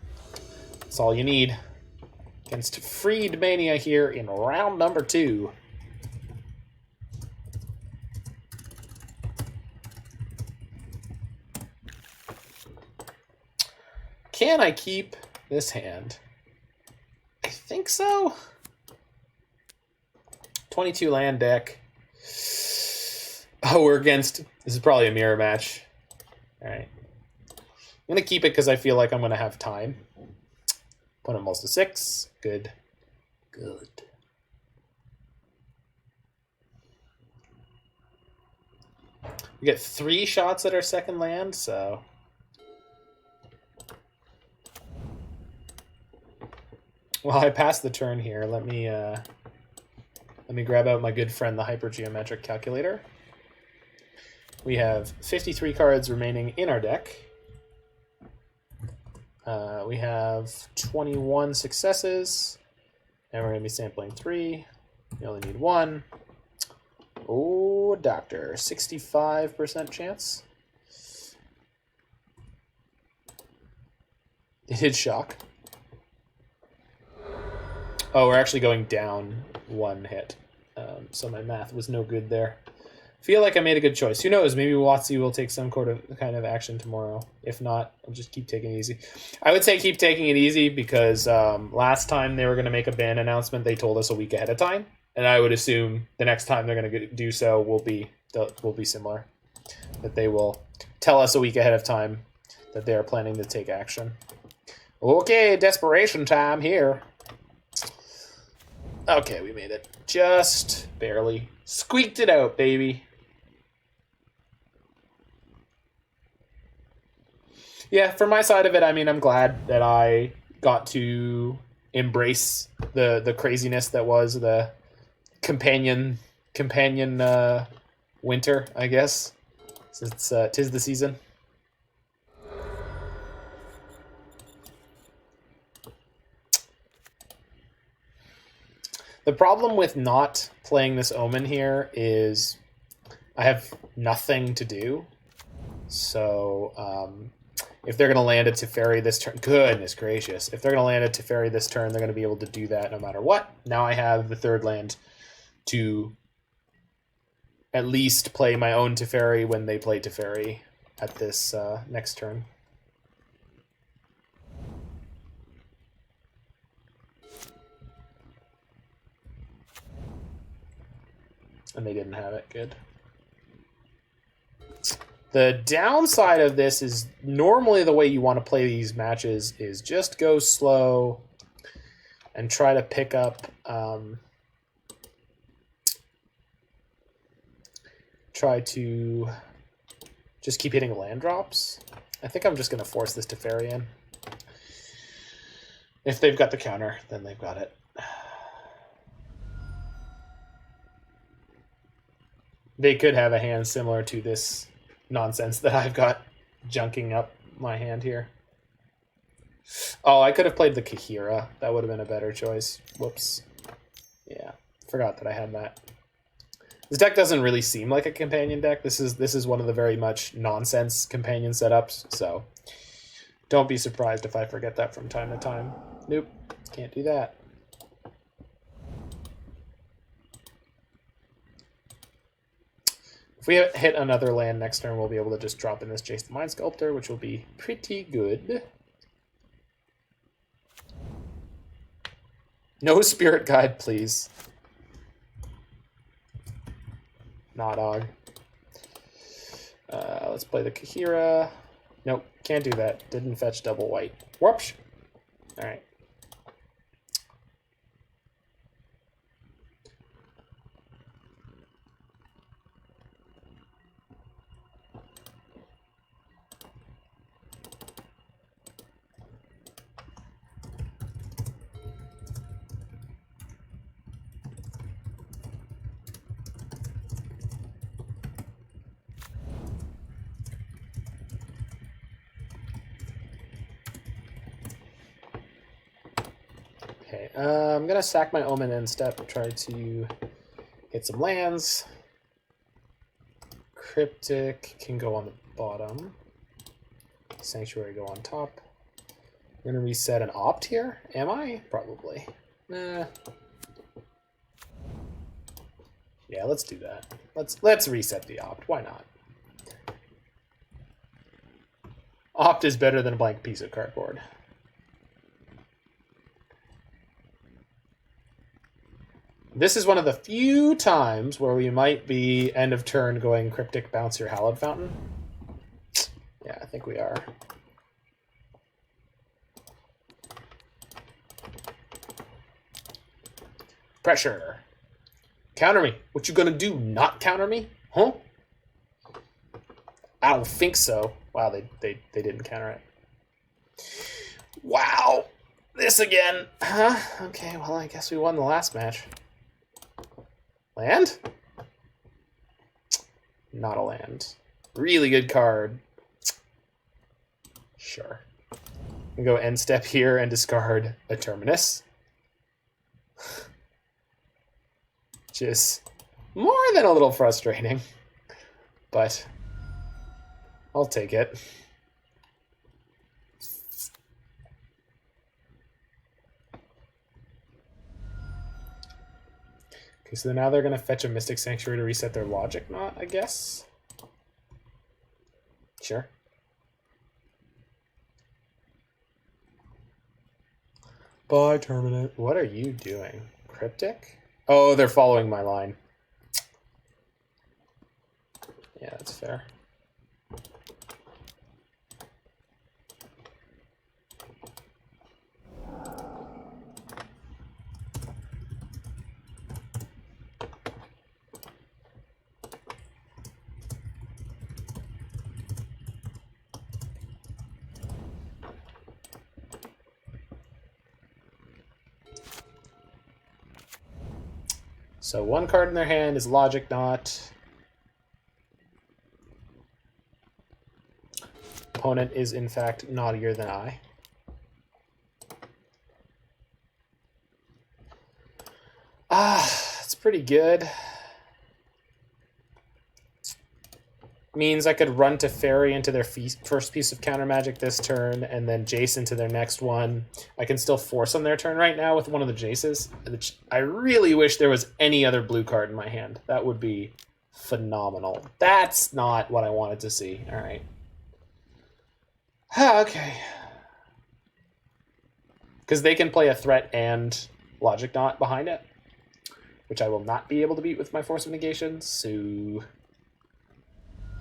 that's all you need. Against Freed Mania here in round number 2. Can I keep this hand? I think so. 22 land deck. Oh, we're against... This is probably a mirror match. All right. I'm going to keep it because I feel like I'm going to have time. Opponent mulls to 6. Good. Good. We get 3 shots at our second land, so... Well, I passed the turn here. Let me grab out my good friend, the Hypergeometric Calculator. We have 53 cards remaining in our deck. We have 21 successes, and we're going to be sampling 3. You only need 1. Oh, doctor, 65% chance. It did shock. Oh, we're actually going down 1 hit. So my math was no good there. Feel like I made a good choice. Who knows? Maybe WotC will take some kind of action tomorrow. If not, I'll just keep taking it easy. I would say keep taking it easy because last time they were going to make a ban announcement, they told us a week ahead of time, and I would assume the next time they're going to do so will be similar. That they will tell us a week ahead of time that they are planning to take action. Okay, desperation time here. Okay, we made it. Just barely. Squeaked it out, baby. Yeah, from my side of it, I mean, I'm glad that I got to embrace the craziness that was the companion winter, I guess. Since tis the season. The problem with not playing this Omen here is I have nothing to do. So if they're going to land a Teferi this turn, goodness gracious, if they're going to land a Teferi this turn, they're going to be able to do that no matter what. Now I have the 3rd land to at least play my own Teferi when they play Teferi at this next turn. And they didn't have it. Good. The downside of this is normally the way you want to play these matches is just go slow and try to pick up try to just keep hitting land drops. I think I'm just going to force this Teferi in. If they've got the counter, then they've got it. They could have a hand similar to this nonsense that I've got junking up my hand here. Oh, I could have played the Kaheera. That would have been a better choice. Whoops. Yeah, forgot that I had that. This deck doesn't really seem like a companion deck. This is one of the very much nonsense companion setups, so don't be surprised if I forget that from time to time. Nope, can't do that. If we hit another land next turn, we'll be able to just drop in this Jace the Mind Sculptor, which will be pretty good. No Spirit Guide, please. Nah, dog. Let's play the Kaheera. Nope, can't do that. Didn't fetch double white. Whoops. All right. Okay, I'm going to sack my Omen end step, try to hit some lands. Cryptic can go on the bottom. Sanctuary go on top. I'm going to reset an opt here, am I? Probably. Nah. Yeah, let's do that. Let's reset the opt, why not? Opt is better than a blank piece of cardboard. This is one of the few times where we might be end of turn going Cryptic, bounce your Hallowed Fountain. Yeah, I think we are. Pressure. Counter me. What you gonna do? Not counter me? Huh? I don't think so. Wow, they didn't counter it. Wow. This again. Huh? Okay, well, I guess we won the last match. Land? Not a land. Really good card. Sure. I'm gonna go end step here and discard a Terminus. Which is more than a little frustrating. But I'll take it. Okay, so now they're going to fetch a Mystic Sanctuary to reset their Logic Knot, I guess. Sure. Bye, Terminus. What are you doing? Cryptic? Oh, they're following my line. Yeah, that's fair. So one card in their hand is Logic Knot. Opponent is in fact naughtier than I. It's pretty good. Means I could run Teferi into their first piece of counter magic this turn, and then Jace into their next one. I can still force on their turn right now with one of the Jaces. I really wish there was any other blue card in my hand. That would be phenomenal. That's not what I wanted to see. All right. Okay. Because they can play a threat and Logic Knot behind it, which I will not be able to beat with my Force of Negation, so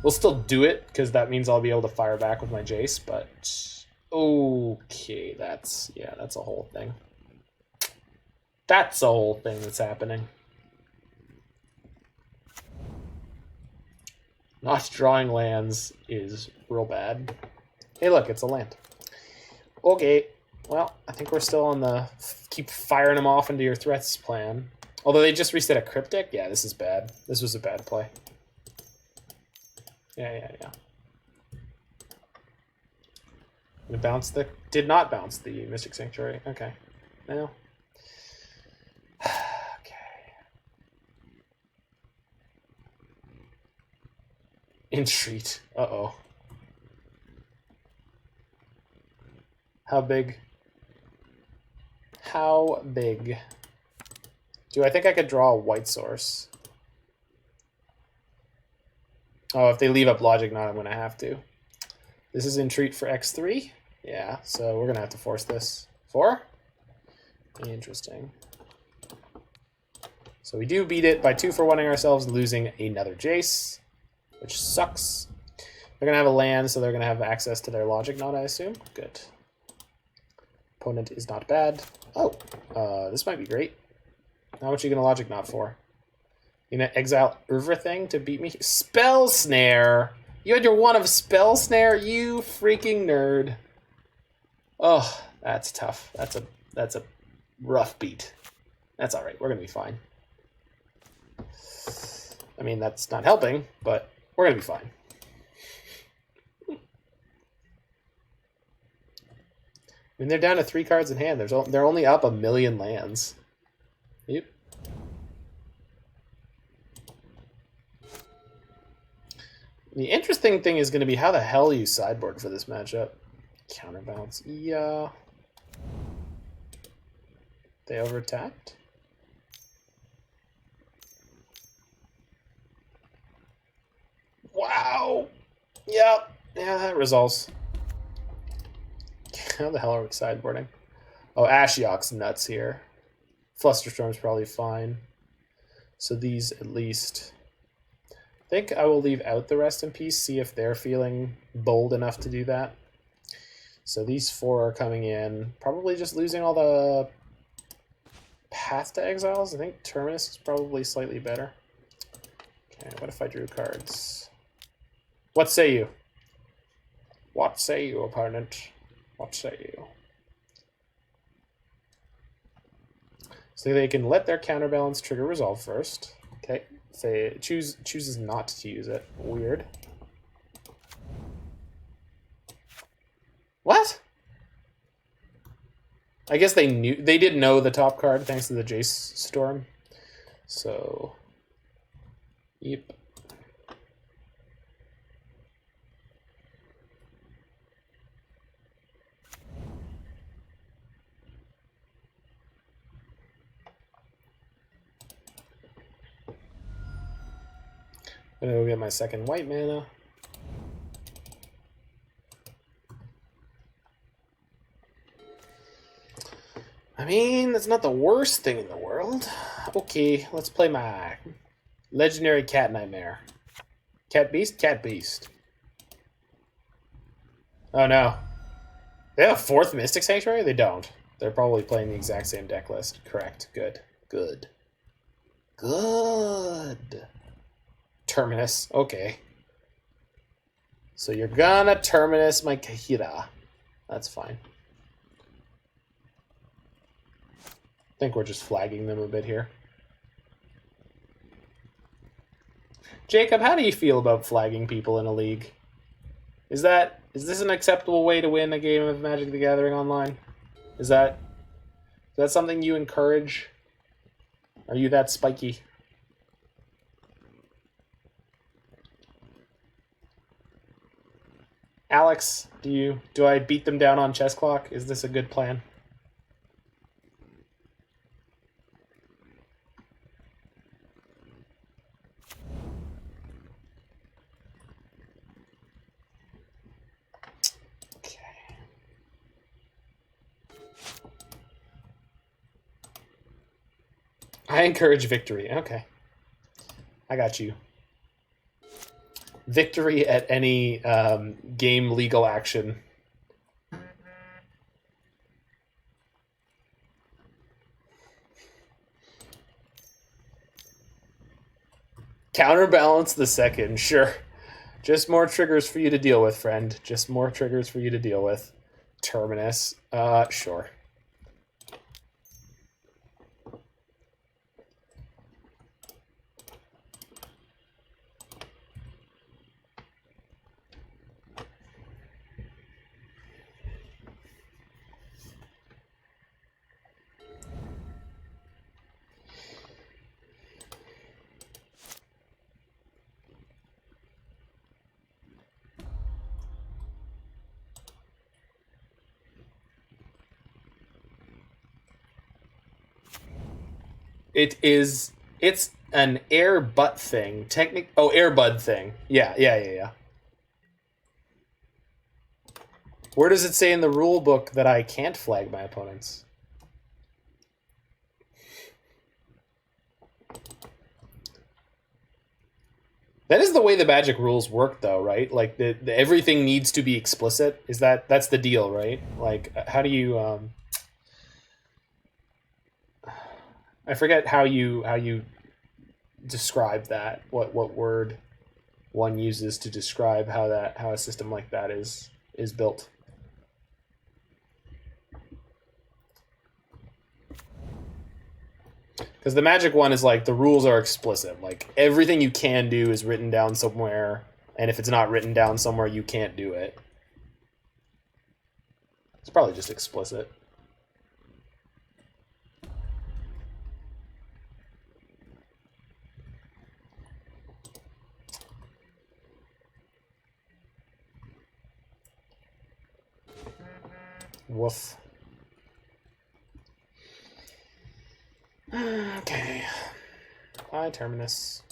we'll still do it, because that means I'll be able to fire back with my Jace, but okay, that's a whole thing. That's a whole thing that's happening. Not drawing lands is real bad. Hey, look, it's a land. Okay, well, I think we're still on the keep firing them off into your threats plan. Although they just reset a Cryptic? Yeah, this is bad. This was a bad play. Yeah. Did not bounce the Mystic Sanctuary. Okay. Now. Okay. Entreat. Uh-oh. How big? How big? Do I think I could draw a white source? Oh, if they leave up Logic Knot, I'm going to have to. This is Entreat for X3? Yeah, so we're going to have to force this. 4? Interesting. So we do beat it by 2-for-1ing ourselves, losing another Jace, which sucks. They're going to have a land, so they're going to have access to their Logic Knot, I assume. Good. Opponent is not bad. Oh, this might be great. How much are you going to Logic Knot for? You gonna exile everything to beat me? Spell Snare! You had your one of Spell Snare? You freaking nerd. Oh, that's tough. That's a rough beat. That's alright, we're gonna be fine. I mean, that's not helping, but we're gonna be fine. I mean, they're down to 3 cards in hand. They're only up 1,000,000 lands. Yep. The interesting thing is going to be how the hell you sideboard for this matchup. Counterbalance. Yeah. They over-attacked? Wow! Yep. Yeah, that resolves. How the hell are we sideboarding? Oh, Ashiok's nuts here. Flusterstorm's probably fine. So these at least. I think I will leave out the Rest in Peace, see if they're feeling bold enough to do that. So these 4 are coming in. Probably just losing all the path to exiles. I think Terminus is probably slightly better. Okay, what if I drew cards? What say you? What say you, opponent? What say you? So they can let their counterbalance trigger resolve first. Okay. Say chooses not to use it. Weird. What? I guess they did know the top card thanks to the Jace Storm. So, yep. gonna go get my second white mana. I mean, that's not the worst thing in the world. Okay, let's play my legendary cat nightmare. Cat beast? Cat beast. Oh no. They have a fourth Mystic Sanctuary? They don't. They're probably playing the exact same deck list. Correct. Good. Good. Good. Terminus. Okay. So you're gonna Terminus my Kaheera. That's fine. I think we're just flagging them a bit here. Jacob, how do you feel about flagging people in a league? Is this an acceptable way to win a game of Magic the Gathering online? Is that something you encourage? Are you that spiky? Alex, do I beat them down on chess clock? Is this a good plan? I encourage victory. Okay. I got you. Victory at any game legal action. Counterbalance the second, sure. Just more triggers for you to deal with, friend. Just more triggers for you to deal with. Terminus. Sure. It's an air butt thing. Airbud thing. Yeah. Where does it say in the rule book that I can't flag my opponents? That is the way the Magic rules work, though, right? Like, the everything needs to be explicit. That's the deal, right? Like, how do you I forget how you describe that. What word one uses to describe how a system like that is built. Because the Magic one is like the rules are explicit. Like everything you can do is written down somewhere, and if it's not written down somewhere, you can't do it. It's probably just explicit. Woof. Okay. Bye, Terminus.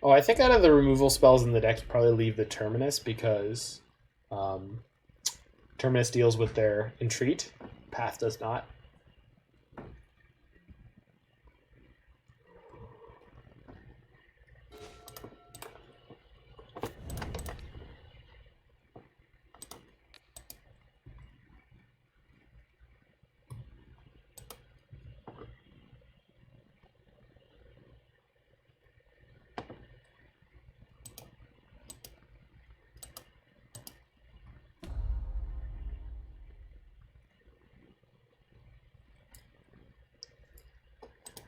Oh, I think out of the removal spells in the deck, you probably leave the Terminus because Terminus deals with their Entreat. Path does not.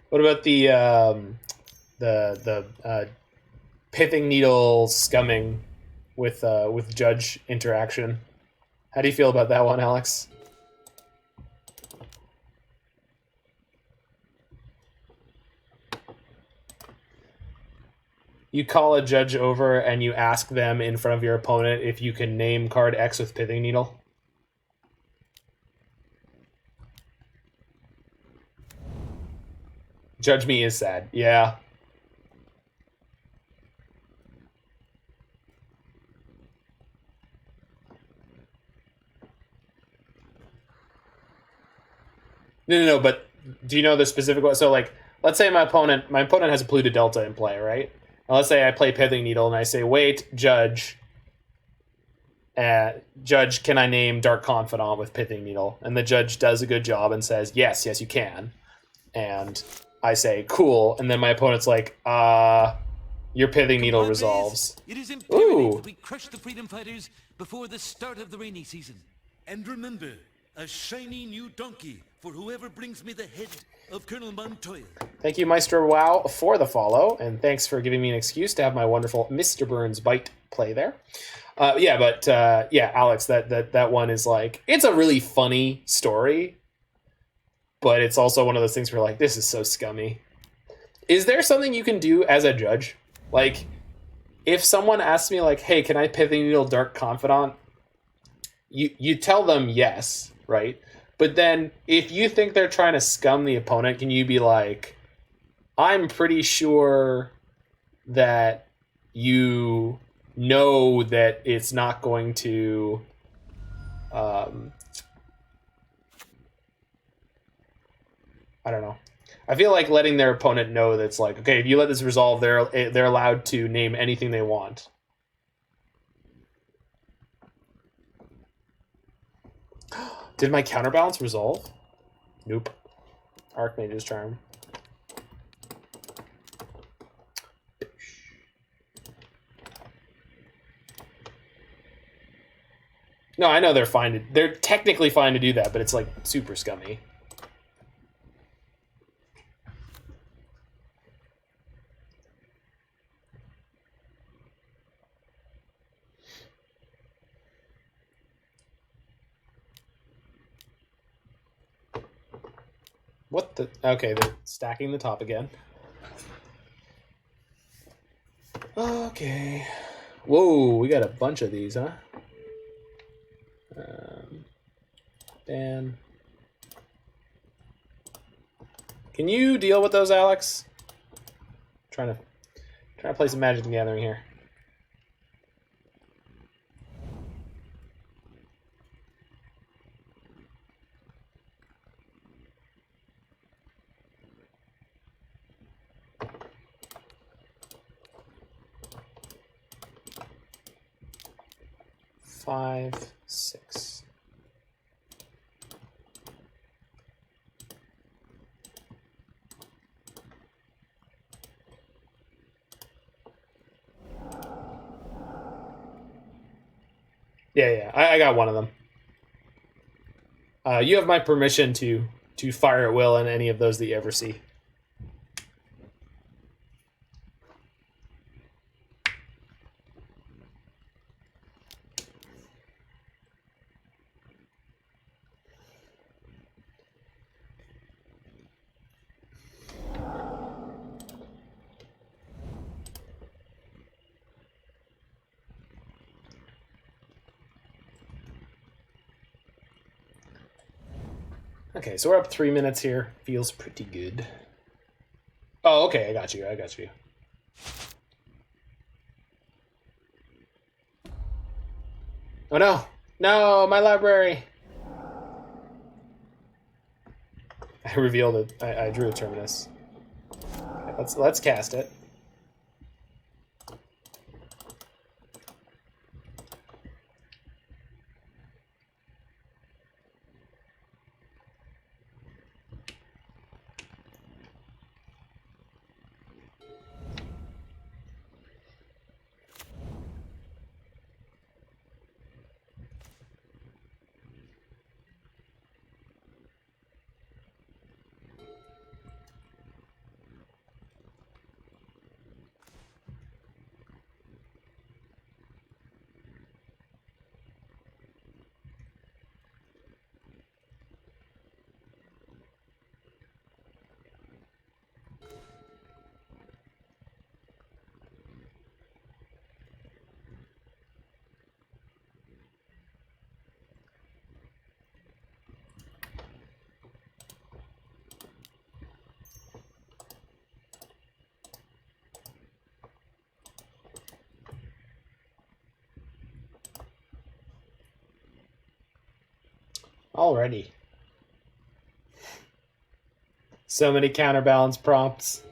What about the pithing needle scumming with judge interaction? How do you feel about that one, Alex? You call a judge over and you ask them in front of your opponent if you can name card X with pithing needle. Judge Me is sad. Yeah. No, but do you know the specific one? So, like, let's say my opponent has a Polluted Delta in play, right? And let's say I play Pithing Needle and I say, wait, Judge, Judge, can I name Dark Confidant with Pithing Needle? And the judge does a good job and says, yes, you can. And I say, cool. And then my opponent's like, your Pithing Needle resolves. It is imperative that we crush the freedom fighters before the start of the rainy season. And remember, a shiny new donkey for whoever brings me the head of Colonel Montoya. Thank you, Maestro WoW, for the follow, and thanks for giving me an excuse to have my wonderful Mr. Burns Bite play there. Alex, that one is like, it's a really funny story, but it's also one of those things where like, this is so scummy. Is there something you can do as a judge? Like, if someone asks me like, hey, can I Pithing Needle Dark Confidant? You tell them yes, right? But then if you think they're trying to scum the opponent, can you be like, I'm pretty sure that you know that it's not going to I don't know. I feel like letting their opponent know that it's like, okay, if you let this resolve, they're allowed to name anything they want. Did my counterbalance resolve? Nope. Archmage's Charm. No, I know they're fine. They're technically fine to do that, but it's like super scummy. What the? Okay, they're stacking the top again. Okay. Whoa, we got a bunch of these, huh? Dan. Can you deal with those, Alex? Trying to play some Magic the Gathering here. Five, 6. Yeah, I got one of them. You have my permission to fire at will in any of those that you ever see. Okay, so we're up 3 minutes here. Feels pretty good. Oh, okay, I got you. Oh no! No, my library! I revealed it. I drew a Terminus. Okay, let's cast it. Already. So many counterbalance prompts.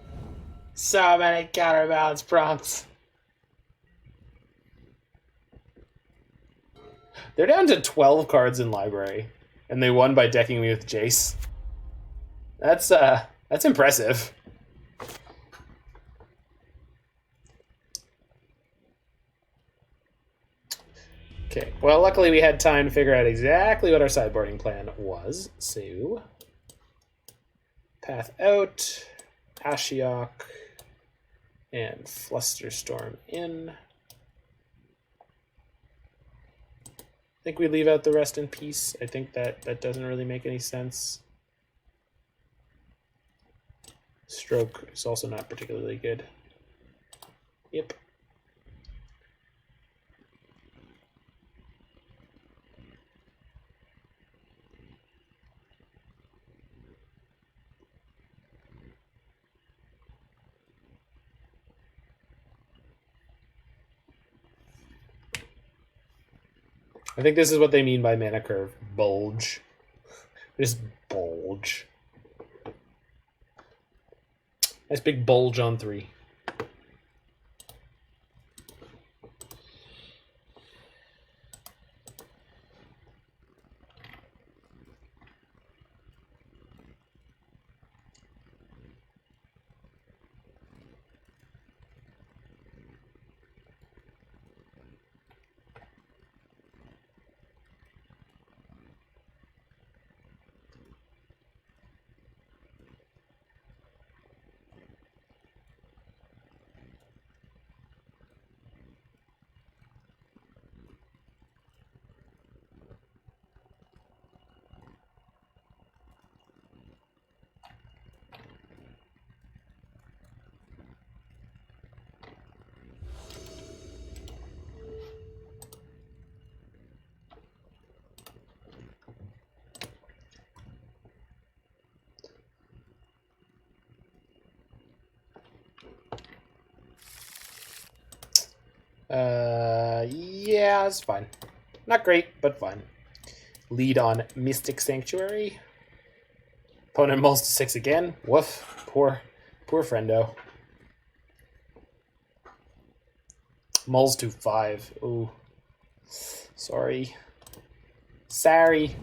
So many counterbalance prompts. They're down to 12 cards in library, and they won by decking me with Jace. That's impressive. Okay, well, luckily we had time to figure out exactly what our sideboarding plan was. So, path out, Ashiok, and Flusterstorm in. I think we leave out the rest in peace. I think that doesn't really make any sense. Stroke is also not particularly good. Yep. I think this is what they mean by mana curve. Bulge. Just bulge. Nice big bulge on 3. Yeah, it's fine. Not great, but fine. Lead on Mystic Sanctuary. Opponent mulls to 6 again. Woof. Poor friendo. Mulls to 5. Ooh. Sorry. Sorry.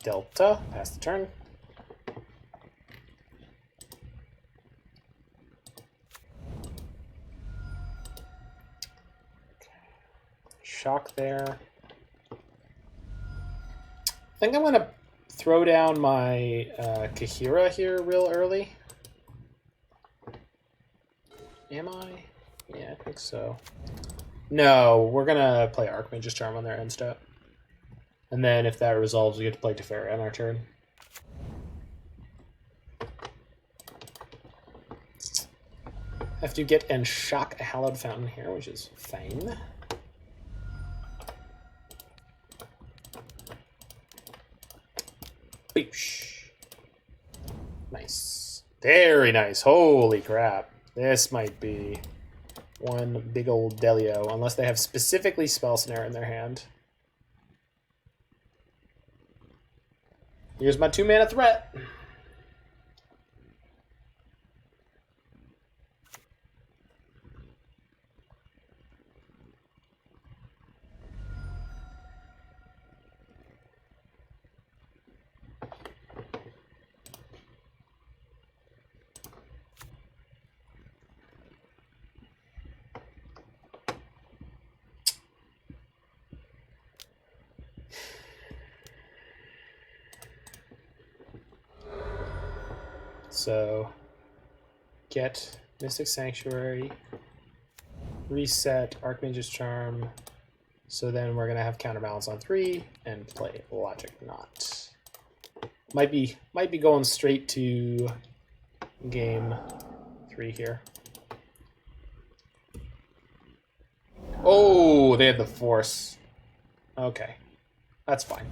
Delta, pass the turn. Shock there. I think I'm going to throw down my Kaheera here real early. Am I? Yeah, I think so. No, we're going to play Archmage's Charm on their end step. And then if that resolves, we get to play Teferi on our turn. Have to get and shock a Hallowed Fountain here, which is fine. Boosh. Nice. Very nice. Holy crap. This might be one big old Delio, unless they have specifically Spell Snare in their hand. Here's my 2-mana threat. So, get Mystic Sanctuary, reset Archmage's Charm, so then we're going to have Counterbalance on 3 and play Logic Knot. Might be going straight to game 3 here. Oh, they had the Force. Okay, that's fine.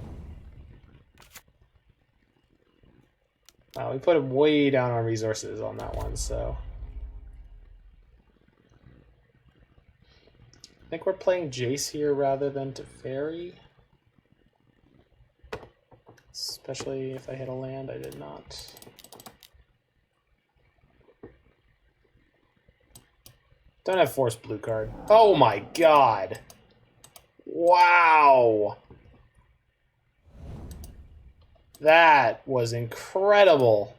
Wow, we put him way down on resources on that one, so... I think we're playing Jace here rather than Teferi. Especially if I hit a land, I did not. Don't have force blue card. Oh my god! Wow! That was incredible.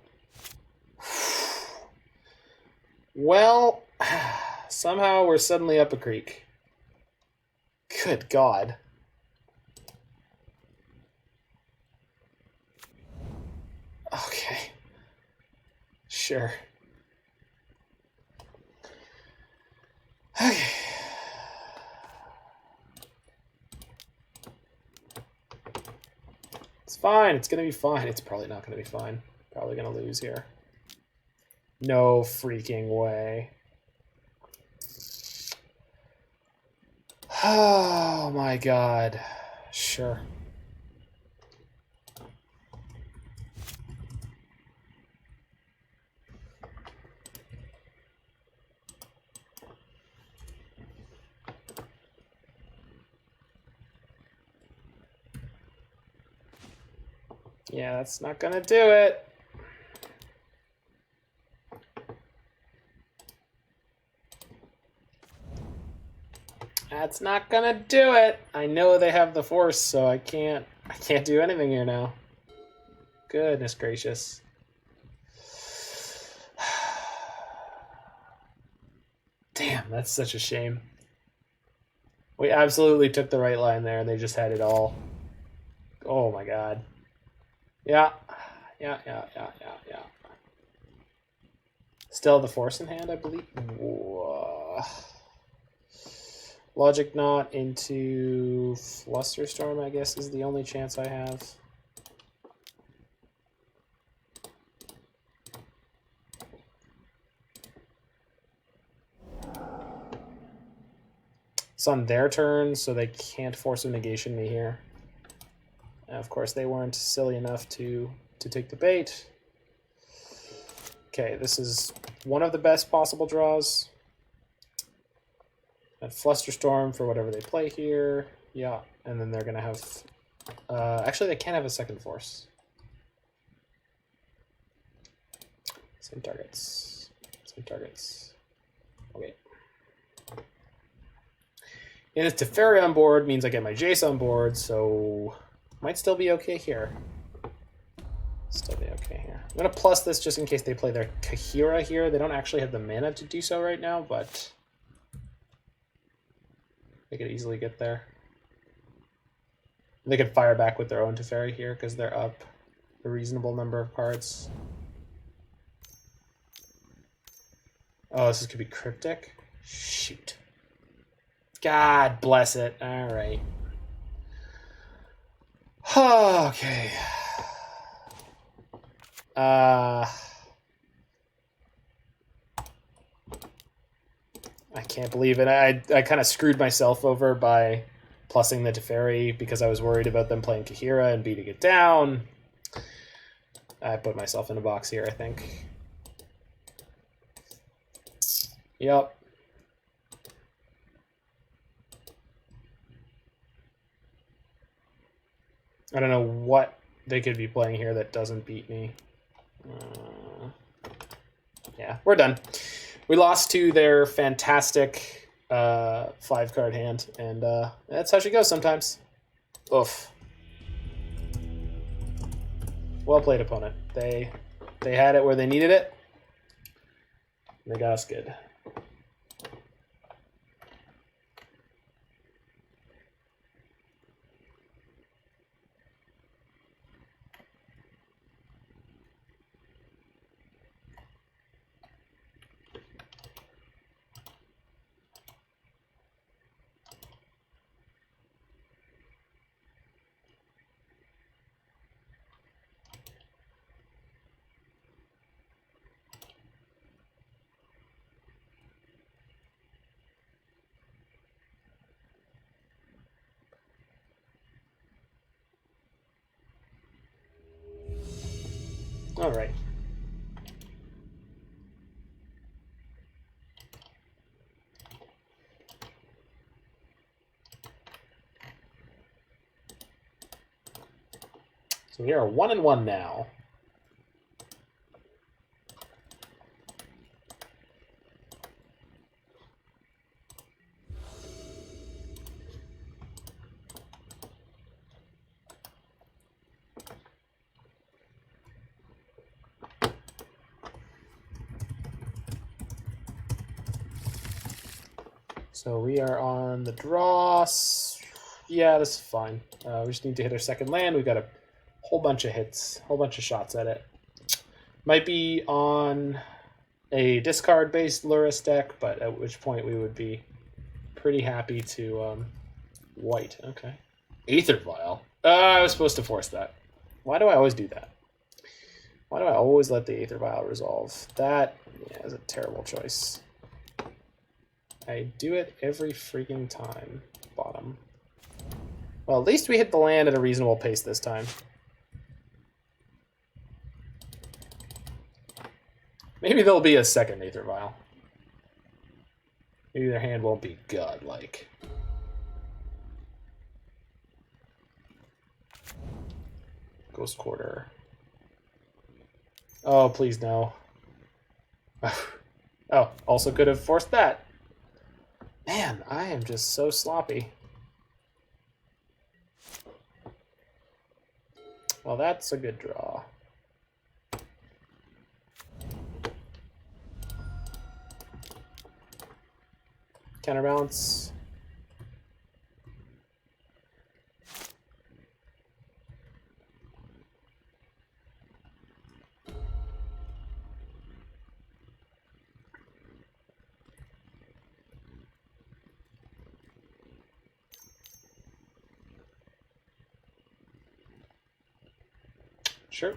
Well, somehow we're suddenly up a creek. Good god. Okay. Sure. Okay. It's fine. It's going to be fine. It's probably not going to be fine. Probably going to lose here. No freaking way. Oh my god. Sure. Yeah, that's not gonna do it. That's not gonna do it. I know they have the force, so I can't do anything here now. Goodness gracious. Damn, that's such a shame. We absolutely took the right line there, and they just had it all. Oh my god. Yeah. Still the force in hand, I believe. Whoa. Logic Knot into Flusterstorm, I guess, is the only chance I have. It's on their turn, so they can't Force of Negation me here. And of course, they weren't silly enough to take the bait. Okay, this is one of the best possible draws. And Flusterstorm for whatever they play here. Yeah, and then they're going to have... actually, they can't have a second force. Same targets. Same targets. Okay. And it's Teferi on board means I get my Jace on board, so might still be okay here. Still be okay here. I'm going to plus this just in case they play their Kaheera here. They don't actually have the mana to do so right now, but they could easily get there. They could fire back with their own Teferi here because they're up a reasonable number of cards. Oh, this could be Cryptic? Shoot. God bless it. All right. Okay. I can't believe it. I kind of screwed myself over by plussing the Teferi because I was worried about them playing Kaheera and beating it down. I put myself in a box here, I think. Yep. I don't know what they could be playing here that doesn't beat me. Yeah, we're done. We lost to their fantastic 5-card hand, and that's how she goes sometimes. Oof. Well played, opponent. They had it where they needed it. They got us good. All right. So we are 1-1 now. So we are on the draw. Yeah, this is fine. We just need to hit our second land. We've got a whole bunch of hits, whole bunch of shots at it. Might be on a discard-based Luris deck, but at which point we would be pretty happy to white. Okay. Aether Vial. I was supposed to force that. Why do I always do that? Why do I always let the Aether Vial resolve? That is a terrible choice. I do it every freaking time. Bottom. Well, at least we hit the land at a reasonable pace this time. Maybe there'll be a second Aether Vial. Maybe their hand won't be godlike. Ghost Quarter. Oh, please no. Oh, also could have forced that. Man, I am just so sloppy. Well, that's a good draw. Counterbalance. Sure.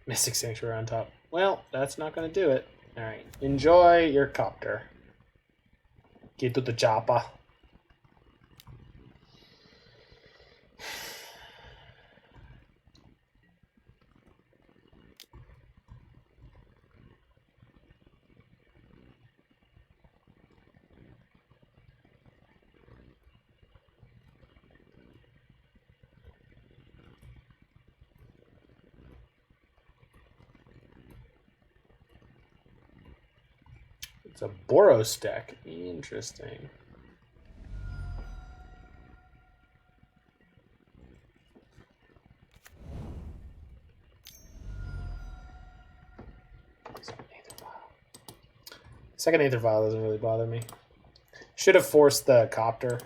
Mystic Sanctuary on top. Well, that's not going to do it. Alright. Enjoy your copter. Get to the chopper. It's a Boros deck. Interesting. Second Aether Vial doesn't really bother me. Should have forced the copter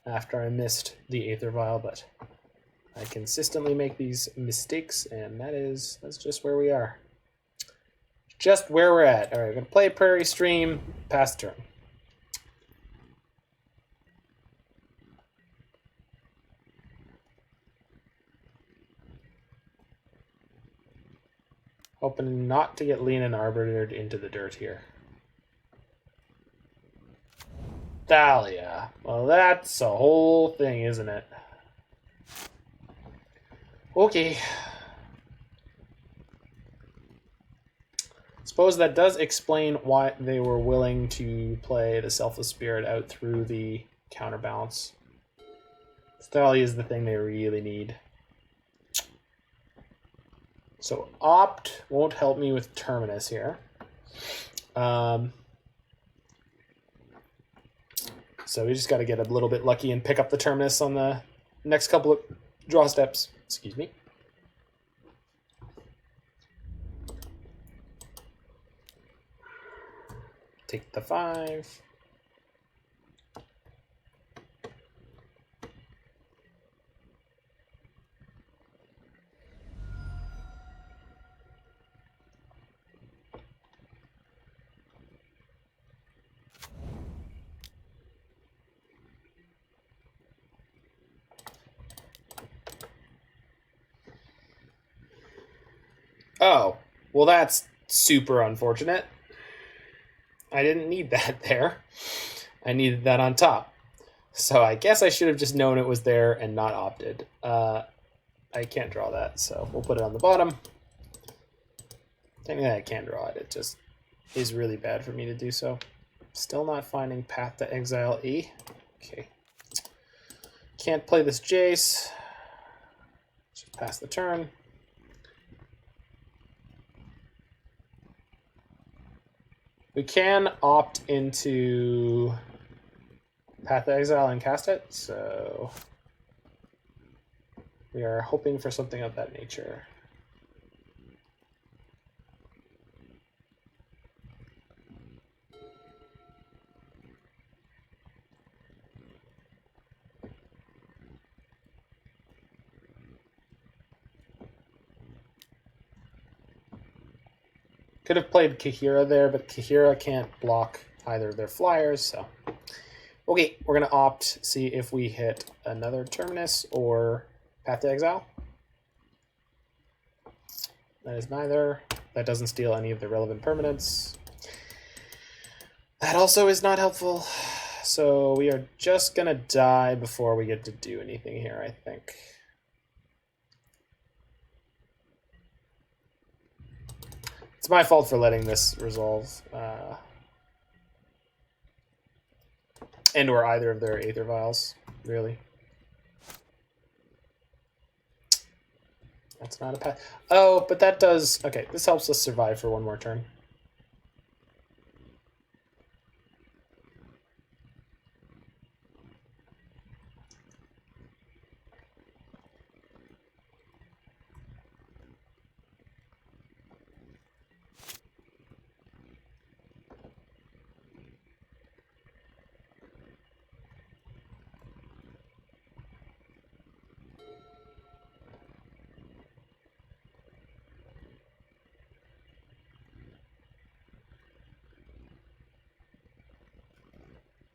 after I missed the Aether Vial, but I consistently make these mistakes, and that's just where we are. Just where we're at. All right, we're going to play Prairie Stream, pass turn. Hoping not to get Lean and Arbitered into the dirt here. Thalia. Well, that's a whole thing, isn't it? Okay. Suppose that does explain why they were willing to play the Selfless Spirit out through the Counterbalance. Thalia is the thing they really need. So Opt won't help me with Terminus here. So we just got to get a little bit lucky and pick up the Terminus on the next couple of draw steps. Excuse me. Take the 5. Oh, well, that's super unfortunate. I didn't need that there. I needed that on top. So I guess I should have just known it was there and not opted. I can't draw that, so we'll put it on the bottom. Technically I can draw it. It just is really bad for me to do so. Still not finding Path to Exile E. Okay. Can't play this Jace. Just pass the turn. We can opt into Path to Exile and cast it, so we are hoping for something of that nature. Could have played Kaheera there, but Kaheera can't block either of their flyers, so... Okay, we're going to opt, see if we hit another Terminus or Path to Exile. That is neither. That doesn't steal any of the relevant permanents. That also is not helpful. So we are just going to die before we get to do anything here, I think. It's my fault for letting this resolve. And or either of their Aether Vials, really. That's not a path. Oh, but that does... Okay, this helps us survive for one more turn.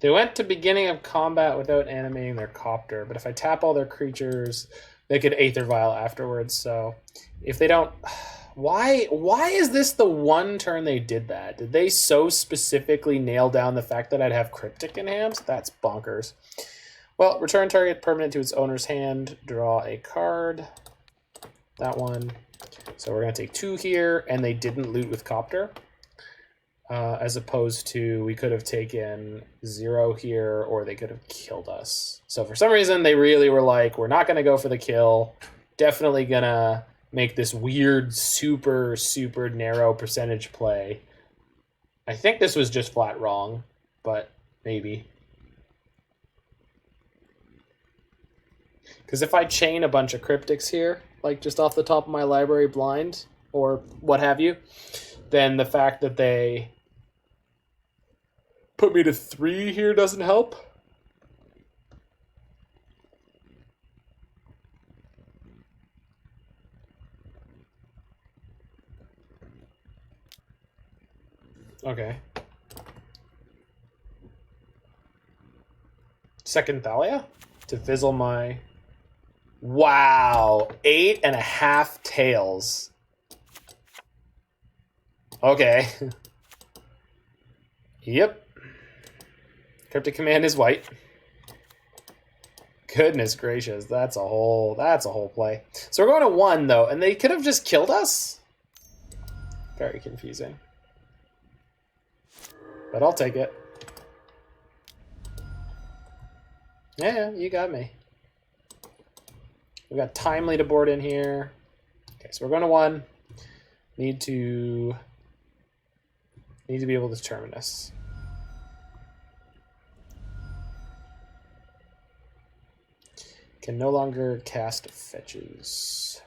They went to beginning of combat without animating their copter, but if I tap all their creatures, they could Aether Vial afterwards, so if they don't... Why is this the one turn they did that? Did they so specifically nail down the fact that I'd have Cryptic in hand? That's bonkers. Well, return target permanent to its owner's hand, draw a card. That one. So we're going to take 2 here, and they didn't loot with copter. As opposed to we could have taken 0 here, or they could have killed us. So for some reason, they really were like, we're not going to go for the kill. Definitely going to make this weird, super, super narrow percentage play. I think this was just flat wrong, but maybe. Because if I chain a bunch of Cryptics here, like just off the top of my library blind, or what have you, then the fact that they put me to 3 here doesn't help. Okay. Second Thalia to fizzle my... Wow, 8.5 tails. Okay. Yep. Cryptic Command is white. Goodness gracious, that's a whole play. So we're going to 1 though, and they could have just killed us. Very confusing. But I'll take it. Yeah, you got me. We got Timely to board in here. Okay, so we're going to 1. Need to be able to Terminus. Can no longer cast fetches.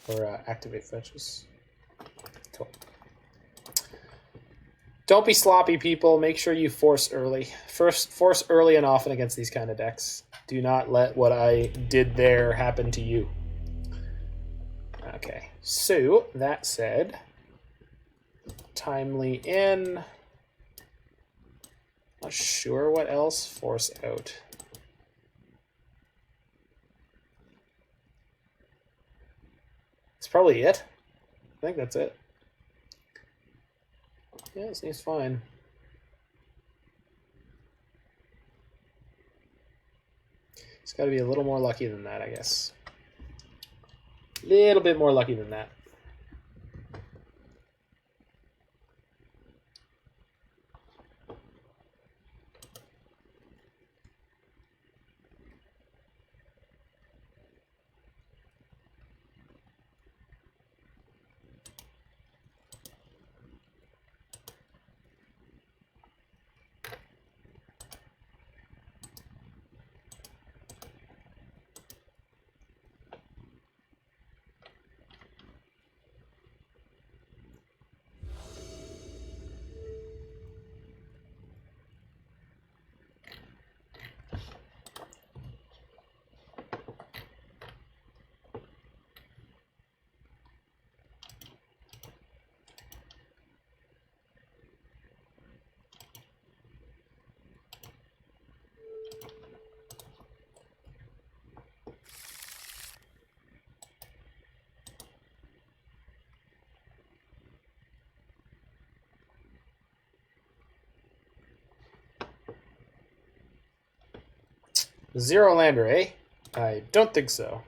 Or activate fetches. Cool. Don't be sloppy, people. Make sure you force early. Force early and often against these kind of decks. Do not let what I did there happen to you. Okay, so that said, Timely in. Not sure what else. Force out. That's probably it. I think that's it. Yeah, this seems fine. It's got to be a little more lucky than that, I guess. A little bit more lucky than that. Zero lander, eh? I don't think so.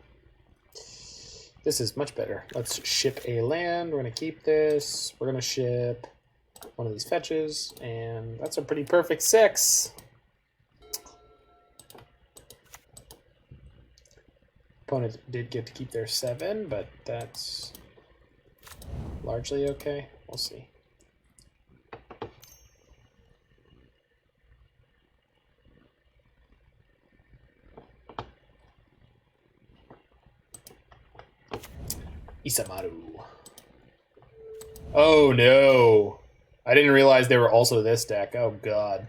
This is much better. Let's ship a land. We're going to keep this. We're going to ship one of these fetches. And that's a pretty perfect 6. Opponent did get to keep their 7, but that's largely okay. We'll see. Isamaru. Oh no. I didn't realize they were also this deck. Oh god.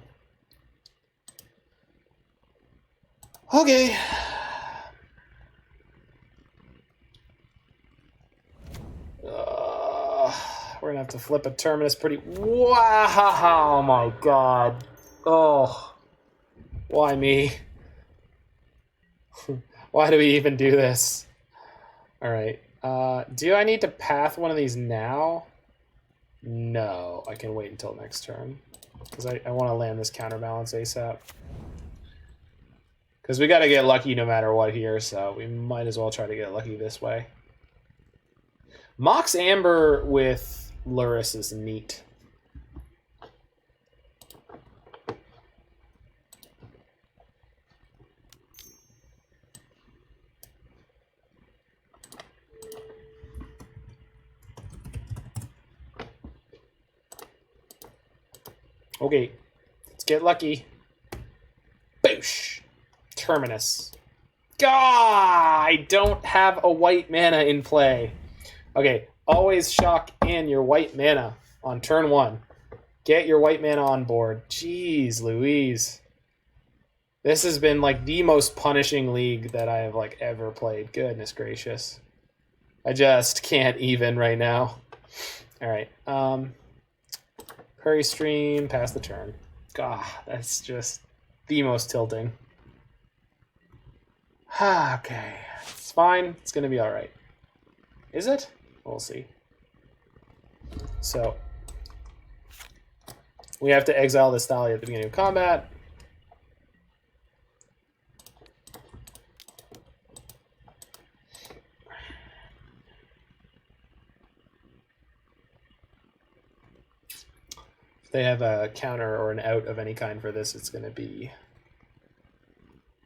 Okay. We're gonna have to flip a Terminus pretty... Wow, oh my god. Oh. Why me? Why do we even do this? Alright. Do I need to path one of these now? No. I can wait until next turn. Because I want to land this Counterbalance ASAP. Because we got to get lucky no matter what here, so we might as well try to get lucky this way. Mox Amber with Luris is neat. Okay, let's get lucky. Boosh! Terminus. Gah! I don't have a white mana in play. Okay, always shock in your white mana on turn 1. Get your white mana on board. Jeez Louise. This has been like the most punishing league that I have like ever played. Goodness gracious. I just can't even right now. Alright, Prairie Stream, pass the turn. God, that's just the most tilting. Okay, it's fine. It's going to be all right. Is it? We'll see. So, we have to exile this Thalia at the beginning of combat. If they have a counter or an out of any kind for this, it's going to be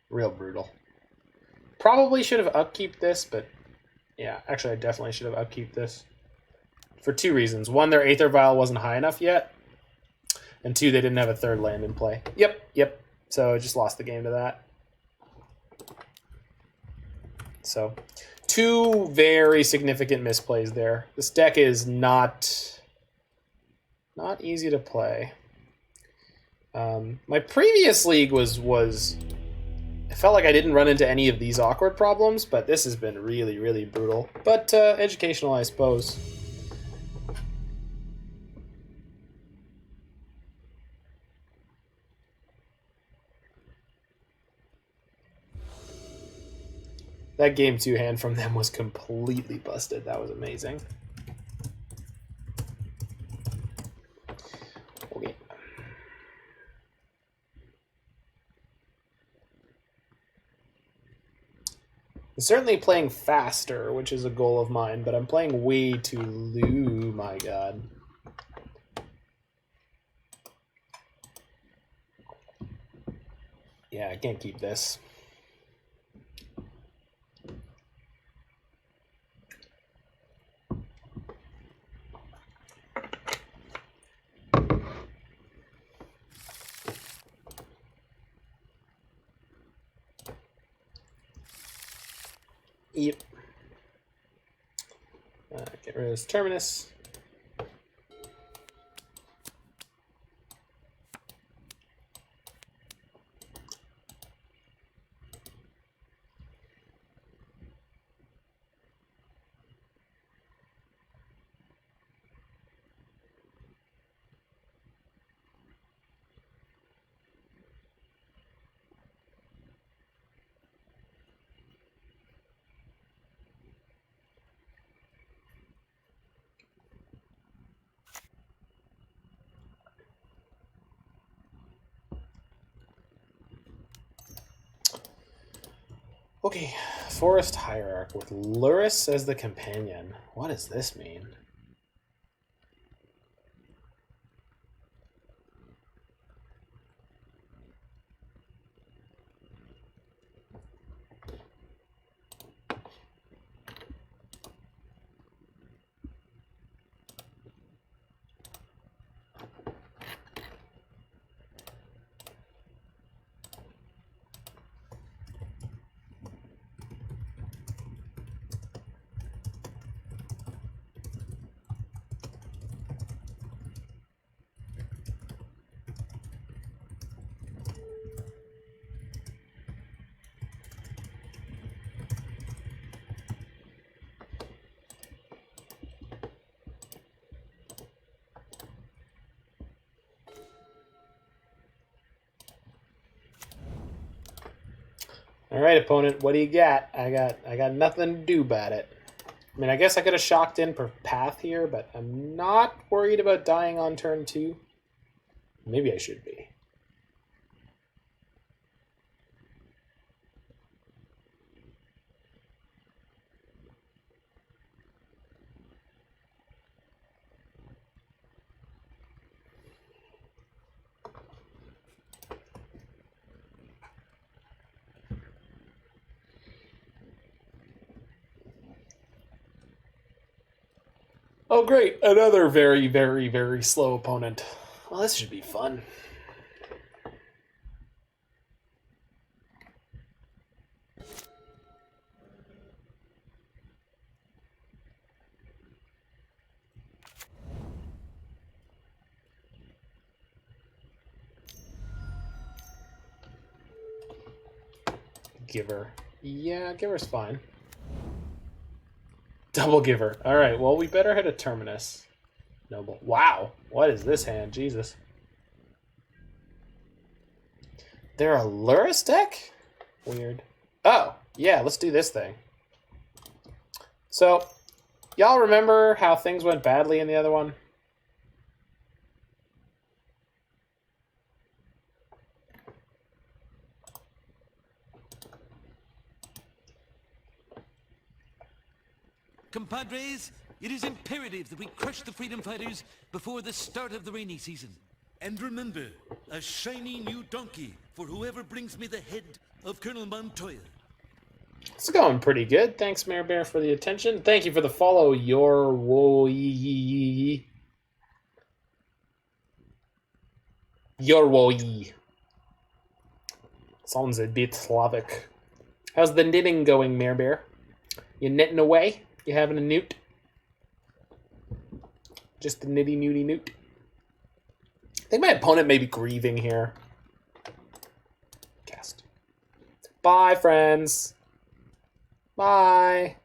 real brutal. Probably should have upkeep this, but yeah, actually I definitely should have upkeep this. For 2 reasons. 1, their Aether Vial wasn't high enough yet. And 2, they didn't have a 3rd land in play. Yep. So I just lost the game to that. So, 2 very significant misplays there. This deck is not easy to play. My previous league was I felt like I didn't run into any of these awkward problems, but this has been really, really brutal. But educational, I suppose. That game 2 hand from them was completely busted. That was amazing. Okay. I'm certainly playing faster, which is a goal of mine, but I'm playing way too low, my god. Yeah, I can't keep this. Yep. Get rid of this Terminus. Okay, Forest Hierarch with Luris as the companion. What does this mean? All right, opponent, what do you got? I got nothing to do about it. I mean, I guess I could have shocked in per path here, but I'm not worried about dying on turn 2. Maybe I should be. Oh, great. Another very, very, very slow opponent. Well, this should be fun. Giver. Yeah, Giver's fine. Double Giver. All right, well, we better hit a Terminus. Noble. Wow, what is this hand? Jesus. They're a Luris deck? Weird. Oh, yeah, let's do this thing. So, y'all remember how things went badly in the other one? Compadres, it is imperative that we crush the freedom fighters before the start of the rainy season. And remember, a shiny new donkey for whoever brings me the head of Colonel Montoya. It's going pretty good. Thanks, Mayor Bear, for the attention. Thank you for the follow, your wo Your wo Sounds a bit Slavic. How's the knitting going, Mayor Bear? You knitting away? You having a newt? Just a nitty newty newt. I think my opponent may be grieving here. Cast. Bye, friends. Bye.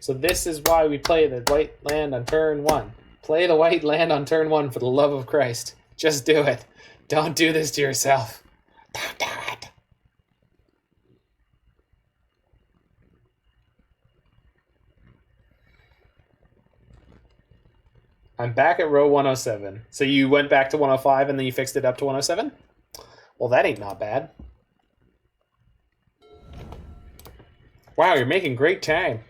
So this is why we play the white land on turn 1. Play the white land on turn 1 for the love of Christ. Just do it. Don't do this to yourself. Don't do it. I'm back at row 107. So you went back to 105 and then you fixed it up to 107? Well, that ain't not bad. Wow, you're making great time.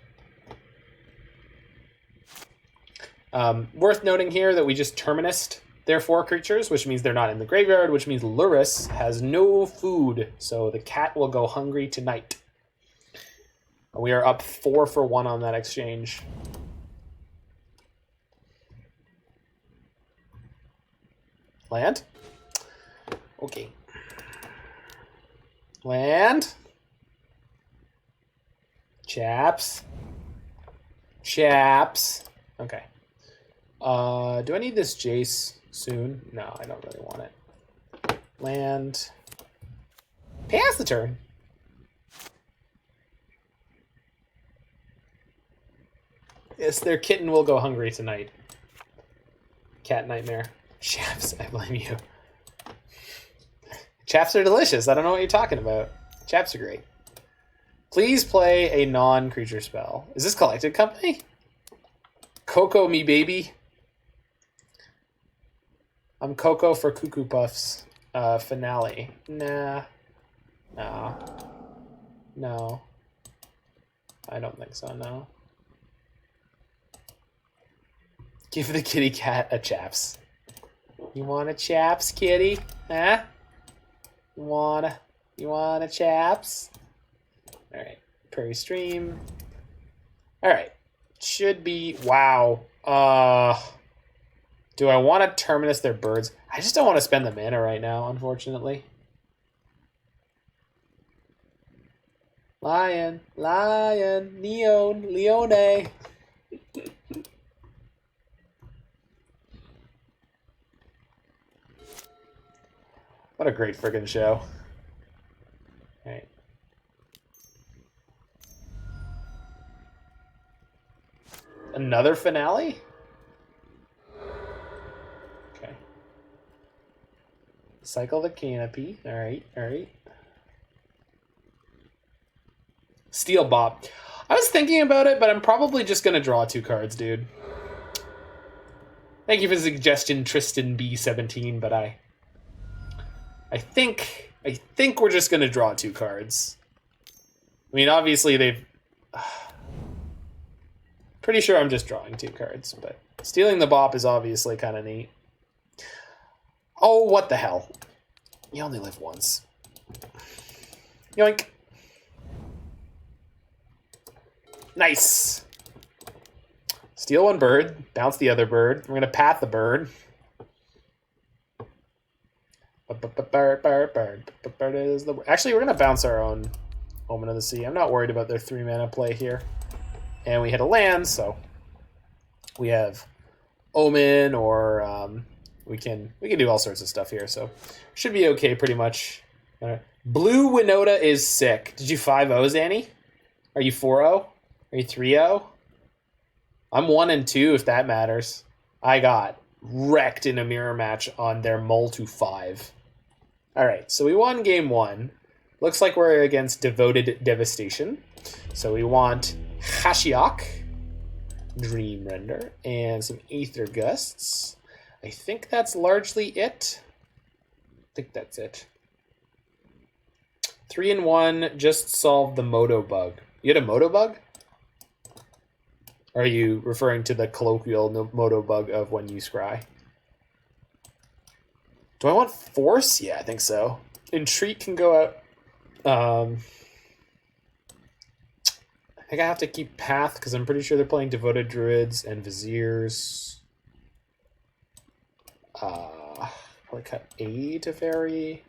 Worth noting here that we just Terminused their 4 creatures, which means they're not in the graveyard, which means Luris has no food, so the cat will go hungry tonight. We are up 4 for 1 on that exchange. Land? Okay. Land? Chaps? Chaps? Okay. Do I need this Jace soon? No, I don't really want it. Land. Pass the turn. Yes, their kitten will go hungry tonight. Cat nightmare. Chaps, I blame you. Chaps are delicious. I don't know what you're talking about. Chaps are great. Please play a non-creature spell. Is this Collected Company? Coco me baby. I'm Coco for Cuckoo Puffs. Finale. Nah. No. No. I don't think so, no. Give the kitty cat a chaps. You want a chaps, kitty? Huh? You want a chaps? Alright. Prairie stream. Alright. Should be... Wow. Do I want to Terminus their birds? I just don't want to spend the mana right now, unfortunately. Lion, Leone. What a great friggin' show. All right. Another finale? Okay. Cycle the canopy. All right, all right. Steel Bop. I was thinking about it, but I'm probably just going to draw 2 cards, dude. Thank you for the suggestion, Tristan B17, but I think we're just going to draw 2 cards. I mean, obviously they've... Pretty sure I'm just drawing 2 cards, but stealing the Bop is obviously kind of neat. Oh, what the hell. You only live once. Yoink. Nice. Steal 1 bird, bounce the other bird. We're going to path the bird. Actually, we're going to bounce our own Omen of the Sea. I'm not worried about their 3 mana play here. And we hit a land, so we have Omen, or we can do all sorts of stuff here. So should be okay, pretty much. Blue Winota is sick. Did you 5-0, Zanny? Are you 4-0? Are you 3-0? I'm 1 and 2, if that matters. I got wrecked in a mirror match on their Mull to 5. All right, so we won game 1. Looks like we're against Devoted Devastation. So we want Ashiok, Dream Render, and some Aether Gusts. I think that's largely it. I think that's it. 3-1 just solved the Moto bug. You had a Moto bug? Or are you referring to the colloquial Moto bug of when you scry? Do I want Force? Yeah, I think so. Entreat can go out. I think I have to keep Path because I'm pretty sure they're playing Devoted Druids and Viziers. Probably cut a Teferi.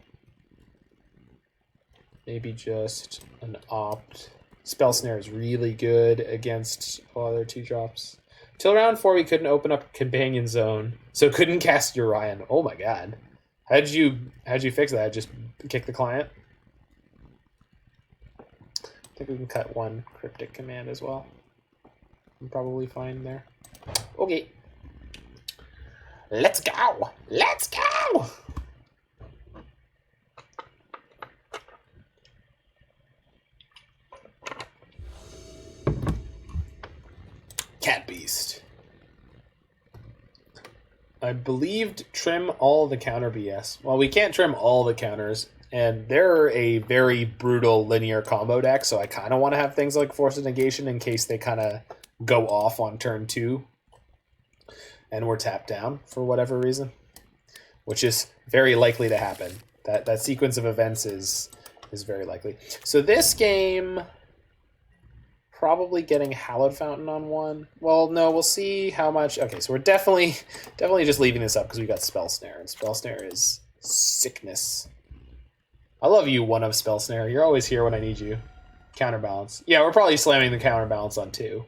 Maybe just an Opt. Spell Snare is really good against all other 2-drops. Till round 4, we couldn't open up Companion Zone, so couldn't cast Urian. Oh my god. How'd you fix that? Just kick the client? I think we can cut 1 Cryptic Command as well. I'm probably fine there. Okay. Let's go! Let's go! Cat Beast. I believed trim all the counter BS. Well, we can't trim all the counters, and they're a very brutal linear combo deck, so I kind of want to have things like Force of Negation in case they kind of go off on turn 2 and we're tapped down for whatever reason, which is very likely to happen. That sequence of events is very likely. So this game... Probably getting Hallowed Fountain on 1. Well, no, we'll see how much... Okay, so we're definitely just leaving this up because we got Spell Snare, and Spell Snare is sickness. I love you, 1 of Spell Snare. You're always here when I need you. Counterbalance. Yeah, we're probably slamming the Counterbalance on 2.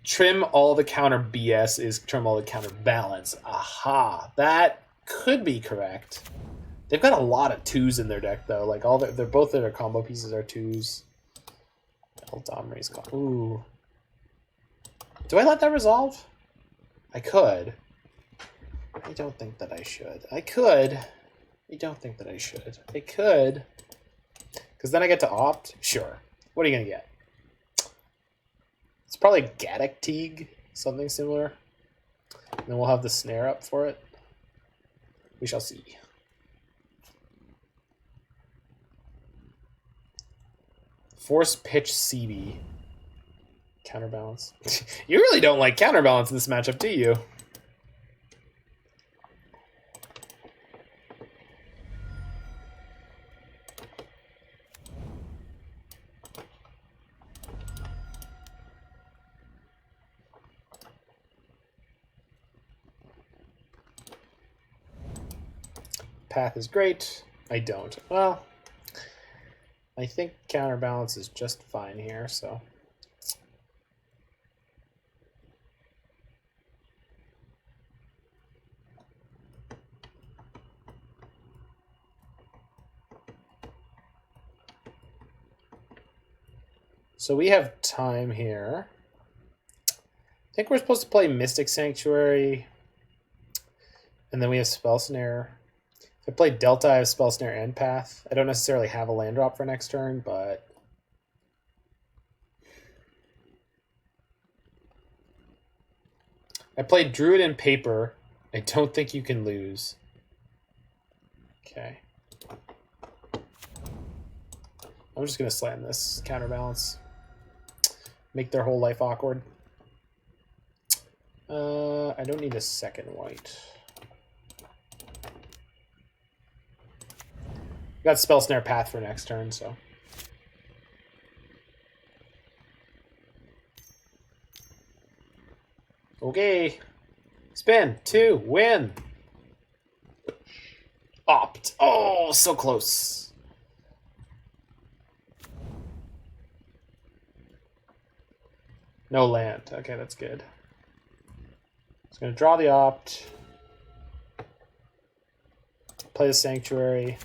Trim all the counter BS is trim all the counterbalance. Aha, that could be correct. They've got a lot of 2s in their deck, though. Like, they're both of their combo pieces are 2s. Domri's call. Ooh. Do I let that resolve? I could. I don't think that I should. I could. I don't think that I should. I could. Because then I get to opt? Sure. What are you going to get? It's probably Gaddock Teague. Something similar. And then we'll have the snare up for it. We shall see. Force pitch CB. Counterbalance. You really don't like counterbalance in this matchup, do you? Path is great. I don't. Well, I think counterbalance is just fine here, so. So we have time here. I think we're supposed to play Mystic Sanctuary. And then we have Spell Snare. If I play Delta, I have Spell Snare and Path. I don't necessarily have a land drop for next turn, but... I played Druid and Paper. I don't think you can lose. Okay. I'm just going to slam this counterbalance. Make their whole life awkward. I don't need a second white. Got Spell Snare Path for next turn, so. Okay. Spin, 2, win. Opt. Oh, so close. No land. Okay, that's good. Just gonna draw the opt. Play the Sanctuary.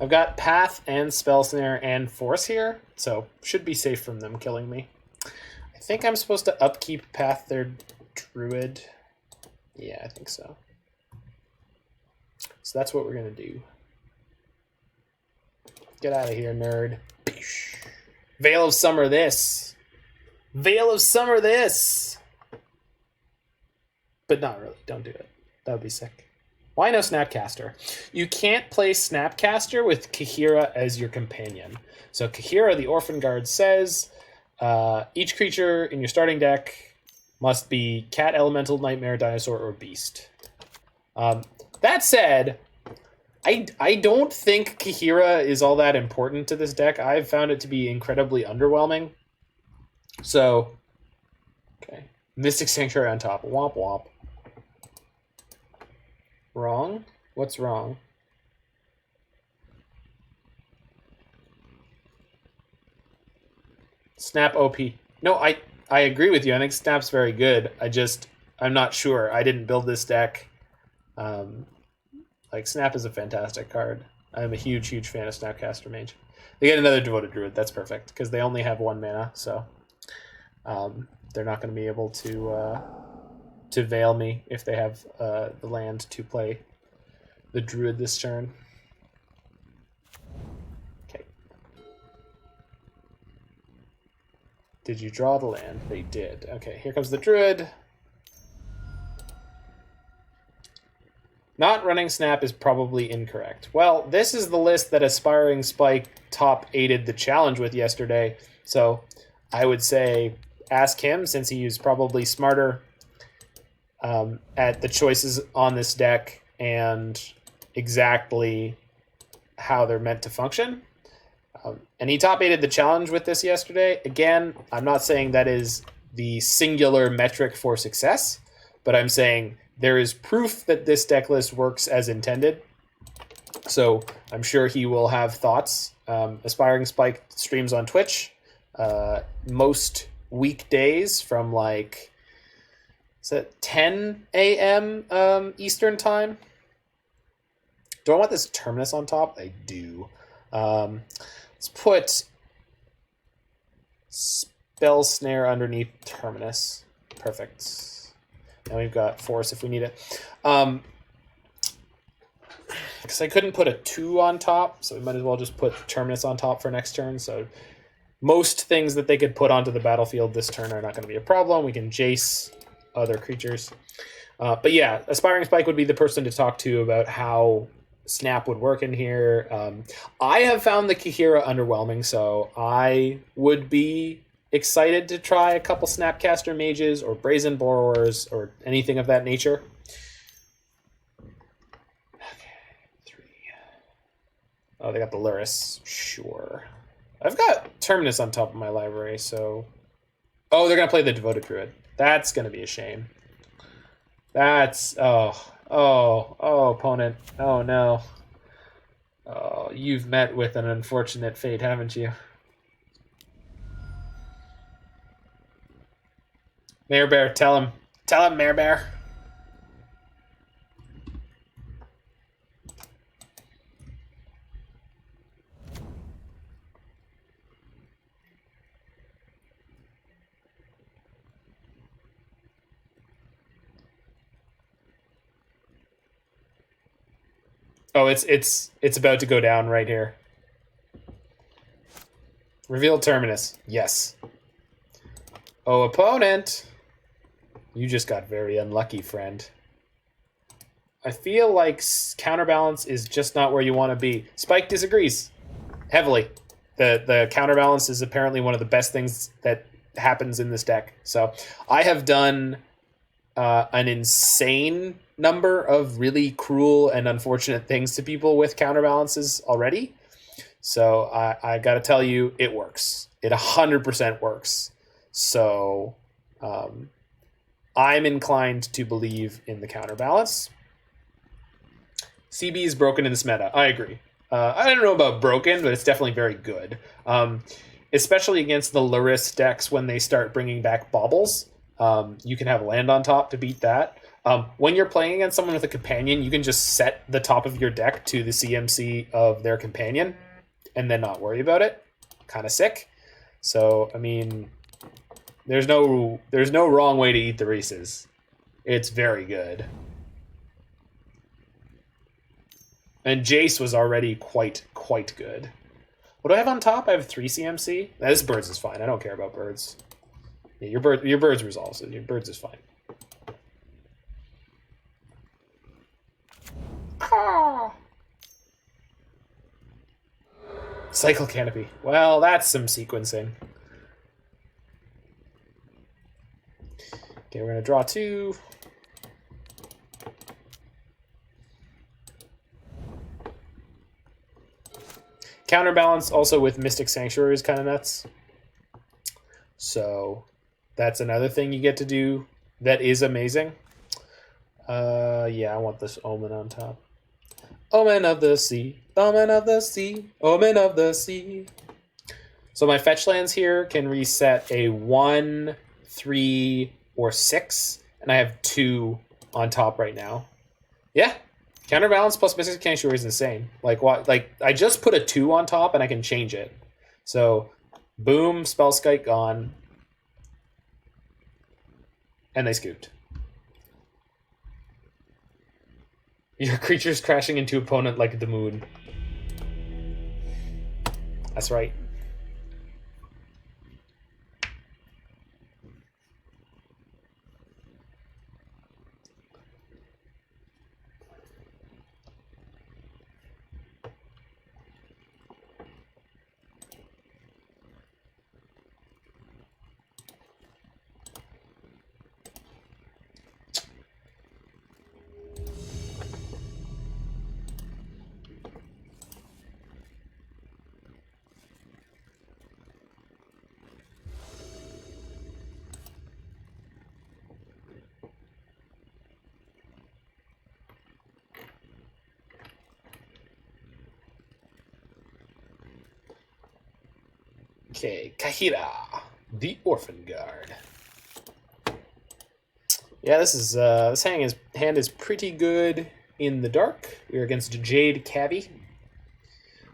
I've got Path and Spell Snare and Force here, so should be safe from them killing me. I think I'm supposed to upkeep Path their Druid. Yeah, I think so. So that's what we're gonna do. Get out of here, nerd. Veil of Summer this. Veil of Summer this. But not really. Don't do it. That would be sick. Why no Snapcaster? You can't play Snapcaster with Kaheera as your companion. So Kaheera, the Orphanguard, says each creature in your starting deck must be Cat, Elemental, Nightmare, Dinosaur, or Beast. That said, I don't think Kaheera is all that important to this deck. I've found it to be incredibly underwhelming. So, okay. Mystic Sanctuary on top. Womp womp. Wrong? What's wrong? Snap OP. No, I agree with you. I think Snap's very good. I'm not sure. I didn't build this deck. Like, Snap is a fantastic card. I'm a huge, huge fan of Snapcaster Mage. They get another Devoted Druid. That's perfect, because they only have 1 mana, so they're not going to be able to veil me if they have the land to play the Druid this turn. Okay. Did you draw the land? They did. Okay, here comes the Druid. Not running Snap is probably incorrect. Well, this is the list that Aspiring Spike top 8'd the challenge with yesterday, so I would say ask him, since he is probably smarter at the choices on this deck and exactly how they're meant to function. And he top 8'd the challenge with this yesterday. Again, I'm not saying that is the singular metric for success, but I'm saying there is proof that this deck list works as intended. So I'm sure he will have thoughts. Aspiring Spike streams on Twitch most weekdays from like, is it 10 a.m. Eastern time? Do I want this Terminus on top? I do. Let's put Spell Snare underneath Terminus. Perfect. And we've got Force if we need it. Because I couldn't put a 2 on top, so we might as well just put Terminus on top for next turn. So most things that they could put onto the battlefield this turn are not going to be a problem. We can Jace other creatures. But yeah, Aspiring Spike would be the person to talk to about how Snap would work in here. I have found the Kaheera underwhelming, so I would be excited to try a couple Snapcaster Mages or Brazen Borrowers or anything of that nature. Oh, they got the Luris. Sure. I've got Terminus on top of my library, so... Oh, they're going to play the Devoted Druid. That's going to be a shame. That's... Oh, opponent. Oh, no. Oh, you've met with an unfortunate fate, haven't you? Mayor Bear, tell him. Tell him, Mayor Bear. Oh, it's about to go down right here. Reveal Terminus. Yes. Oh, opponent. You just got very unlucky, friend. I feel like Counterbalance is just not where you want to be. Spike disagrees heavily. The Counterbalance is apparently one of the best things that happens in this deck. So I have done an insane number of really cruel and unfortunate things to people with counterbalances already. So I got to tell you, it works. It 100% works. So I'm inclined to believe in the counterbalance. CB is broken in this meta. I agree. I don't know about broken, but it's definitely very good. Especially against the Luris decks when they start bringing back baubles. You can have land on top to beat that. When you're playing against someone with a companion, you can just set the top of your deck to the CMC of their companion and then not worry about it. Kind of sick. So, I mean, there's no wrong way to eat the Reese's. It's very good. And Jace was already quite good. What do I have on top? I have 3 CMC. This birds is fine. I don't care about birds. Yeah, your birds resolves it. Your birds is fine. Cycle Canopy. Well, that's some sequencing. Okay, we're going to draw 2. Counterbalance also with Mystic Sanctuary is kind of nuts. So that's another thing you get to do that is amazing. Yeah, I want this Omen on top. Omen of the Sea, Omen of the Sea, Omen of the Sea. So my fetch lands here can reset a 1, 3, or 6, and I have 2 on top right now. Yeah, Counterbalance plus Mystic Sanctuary is insane. Like what? Like I just put a 2 on top and I can change it. So boom, Spell Skite gone, and they scooped. Your creature's crashing into opponent like the moon. That's right. Okay, Kaheera, the Orphanguard. Yeah, this hand is pretty good in the dark. We're against Jade Cabby.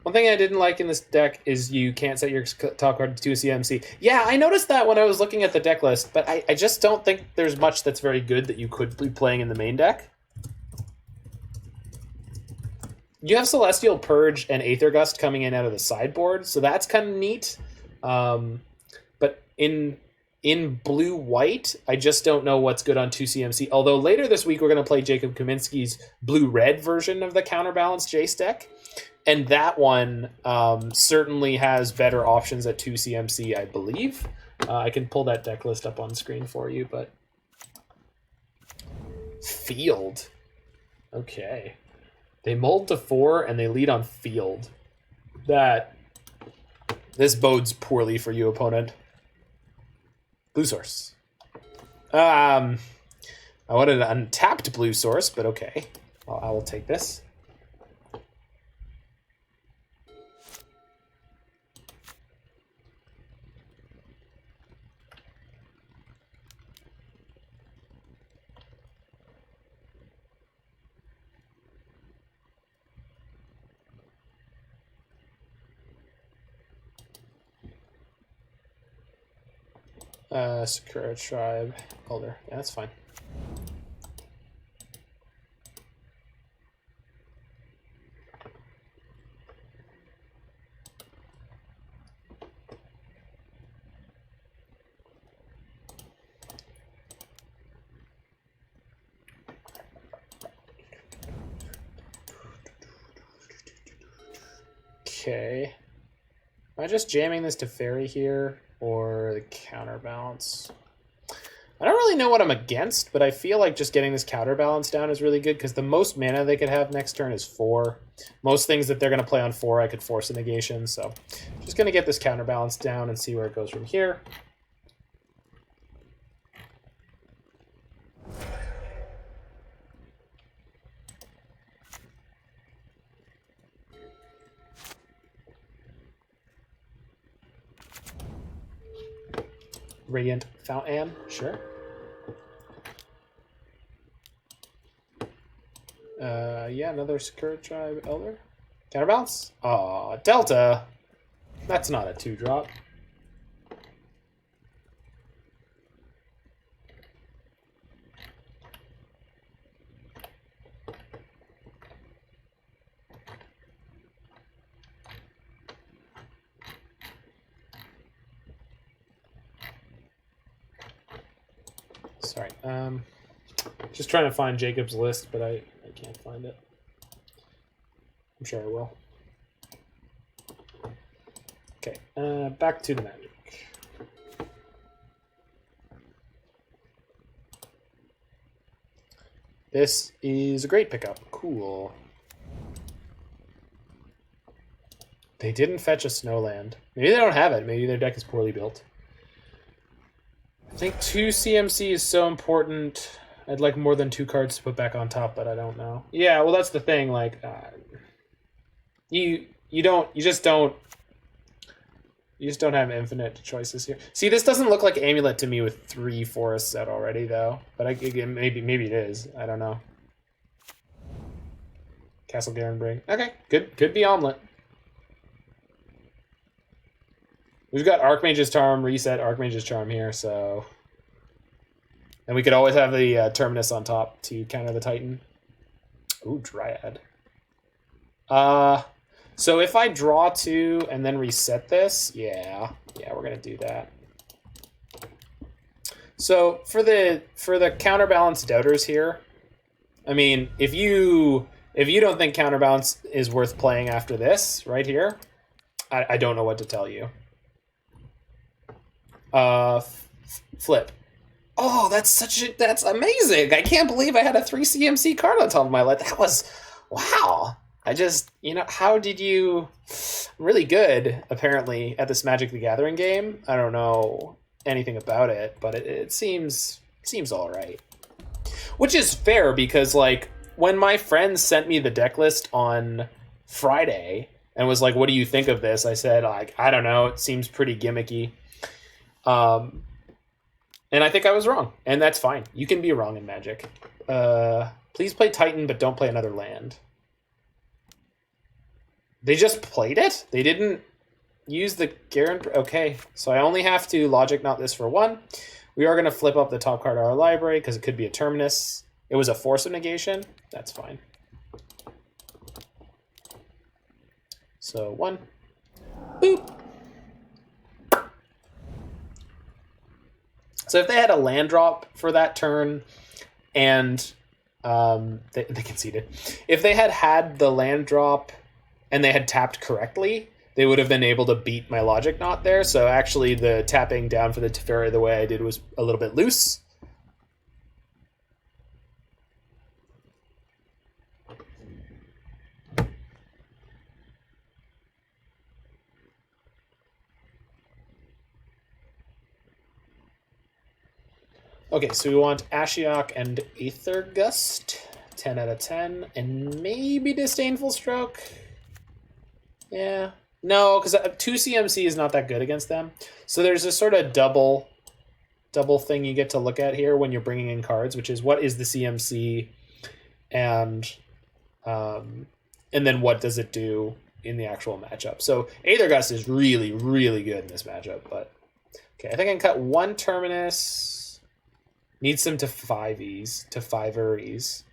One thing I didn't like in this deck is you can't set your top card to a CMC. Yeah, I noticed that when I was looking at the deck list, but I just don't think there's much that's very good that you could be playing in the main deck. You have Celestial Purge and Aether Gust coming in out of the sideboard, so that's kind of neat. But in In blue-white, I just don't know what's good on 2CMC. Although later this week, we're going to play Jacob Kaminsky's blue-red version of the Counterbalance Jace deck. And that one certainly has better options at 2CMC, I believe. I can pull that deck list up on screen for you, but... Field. Okay. They mold to 4, and they lead on field. This bodes poorly for you, opponent. Blue source. I wanted an untapped blue source, but okay. I will take this. Sakura Tribe Elder. Yeah, that's fine. Okay. Am I just jamming this Teferi here? Or the Counterbalance. I don't really know what I'm against, but I feel like just getting this Counterbalance down is really good because the most mana they could have next turn is 4. Most things that they're going to play on 4, I could Force a Negation. So just going to get this Counterbalance down and see where it goes from here. Radiant Fountain, sure. Yeah, another Sakura Tribe Elder. Counterbalance? Aw, Delta. That's not a 2-drop. Sorry. Just trying to find Jacob's list, but I can't find it. I'm sure I will. Okay, back to the Magic. This is a great pickup. Cool. They didn't fetch a Snowland. Maybe they don't have it. Maybe their deck is poorly built. I think 2 CMC is so important. I'd like more than 2 cards to put back on top, but I don't know. Yeah, well, that's the thing. Like, you just don't have infinite choices here. See, this doesn't look like Amulet to me with 3 forests out already, though. But maybe it is. I don't know. Castle Garenbring. Okay, could be Omelet. We've got Archmage's Charm, reset Archmage's Charm here, so... And we could always have the Terminus on top to counter the Titan. Ooh, Dryad. So if I draw 2 and then reset this, yeah, we're gonna do that. So for the Counterbalance doubters here, I mean, if you don't think Counterbalance is worth playing after this right here, I don't know what to tell you. Flip. Oh, that's amazing. I can't believe I had a 3 CMC card on top of my list. That was, wow. I just, how did you, really good, apparently, at this Magic the Gathering game. I don't know anything about it, but it seems all right. Which is fair because, like, when my friend sent me the deck list on Friday and was like, what do you think of this? I said, like, I don't know. It seems pretty gimmicky. And I think I was wrong, and that's fine. You can be wrong in Magic. Please play Titan, but don't play another land. They just played it? They didn't use the Garen... Okay, so I only have to Logic Knot this for 1. We are going to flip up the top card of our library, because it could be a Terminus. It was a Force of Negation. That's fine. So 1. Boop. So if they had a land drop for that turn, and they conceded. If they had the land drop and they had tapped correctly, they would have been able to beat my Logic Knot there. So actually the tapping down for the Teferi the way I did was a little bit loose. Okay, so we want Ashiok and Aether Gust, 10 out of 10, and maybe Disdainful Stroke. Yeah, no, because 2 CMC is not that good against them. So there's a sort of double thing you get to look at here when you're bringing in cards, which is what is the CMC, and then what does it do in the actual matchup. So Aether Gust is really, really good in this matchup. But okay, I think I can cut 1 Terminus. Needs them to 5Es, to 5-eries.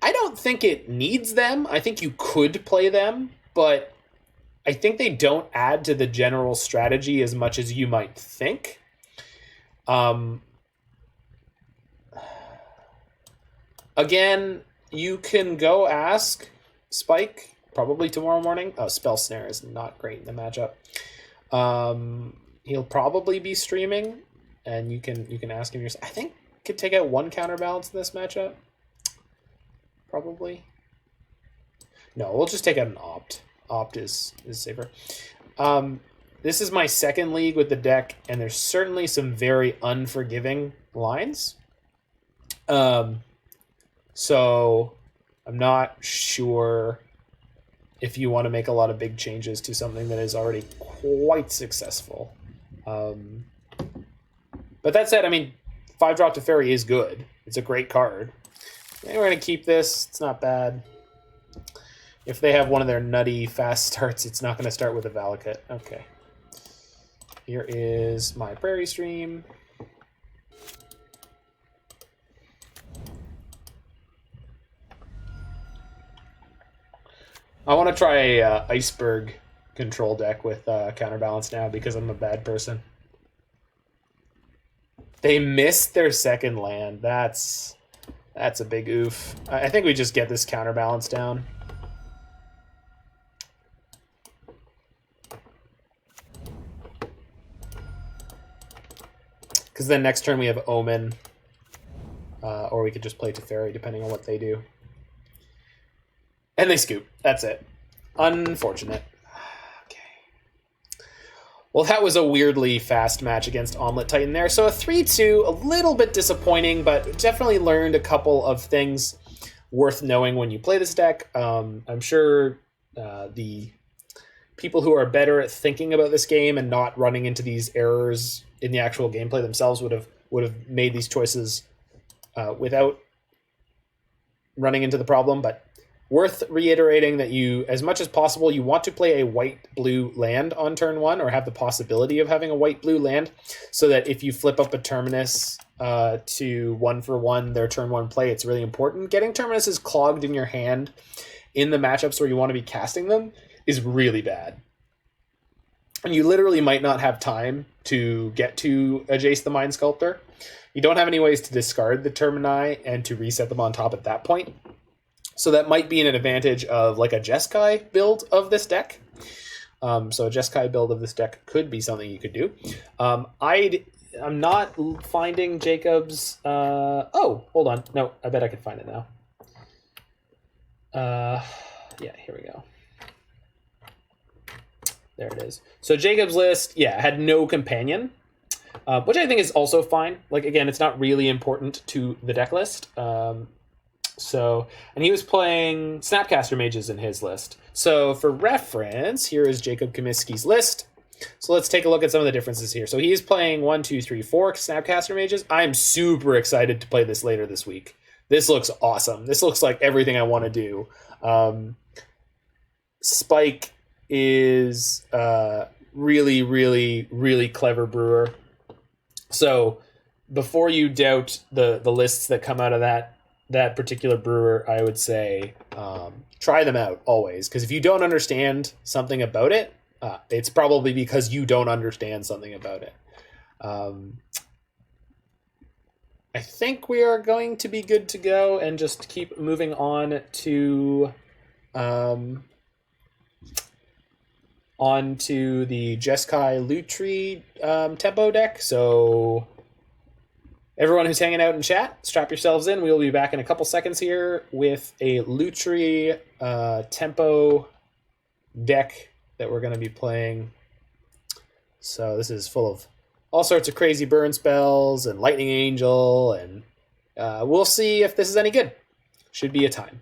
I don't think it needs them. I think you could play them, but I think they don't add to the general strategy as much as you might think. Again, you can go ask Spike probably tomorrow morning. Oh, Spell Snare is not great in the matchup. He'll probably be streaming. And you can ask him yourself. I think could take out 1 counterbalance in this matchup. Probably. No, we'll just take out an opt. Opt is safer. This is my second league with the deck, and there's certainly some very unforgiving lines. So I'm not sure if you want to make a lot of big changes to something that is already quite successful. But that said, I mean, 5-drop Teferi is good. It's a great card. And we're going to keep this. It's not bad. If they have one of their nutty fast starts, it's not going to start with a Valakut. Okay. Here is my Prairie stream. I want to try a Iceberg control deck with Counterbalance now because I'm a bad person. They missed their second land. That's a big oof. I think we just get this Counterbalance down. Because then next turn we have Omen. Or we could just play Teferi depending on what they do. And they scoop. That's it. Unfortunate. Well, that was a weirdly fast match against Omelet Titan there. So a 3-2, a little bit disappointing, but definitely learned a couple of things worth knowing when you play this deck. I'm sure the people who are better at thinking about this game and not running into these errors in the actual gameplay themselves would have made these choices without running into the problem. But worth reiterating that you, as much as possible, you want to play a white-blue land on turn 1, or have the possibility of having a white-blue land, so that if you flip up a Terminus to 1-for-1 their turn 1 play, it's really important. Getting Terminuses clogged in your hand in the matchups where you want to be casting them is really bad. And you literally might not have time to get to Jace the Mind Sculptor. You don't have any ways to discard the Termini and to reset them on top at that point. So that might be an advantage of like a Jeskai build of this deck. So a Jeskai build of this deck could be something you could do. I'm not finding Jacob's... oh, hold on. No, I bet I can find it now. Yeah, here we go. There it is. So Jacob's list, yeah, had no companion, which I think is also fine. Like, again, it's not really important to the deck list. And he was playing Snapcaster Mages in his list. So for reference, here is Jacob Comiskey's list. So let's take a look at some of the differences here. So he's playing 1, 2, 3, 4 Snapcaster Mages. I'm super excited to play this later this week. This looks awesome. This looks like everything I want to do. Spike is really, really, really clever brewer. So before you doubt the lists that come out of that particular brewer, I would say try them out always. Because if you don't understand something about it, it's probably because you don't understand something about it. I think we are going to be good to go and just keep moving on to the Jeskai Lutri tempo deck. So everyone who's hanging out in chat, strap yourselves in. We will be back in a couple seconds here with a Lutri tempo deck that we're going to be playing. So this is full of all sorts of crazy burn spells and Lightning Angel, and we'll see if this is any good. Should be a time.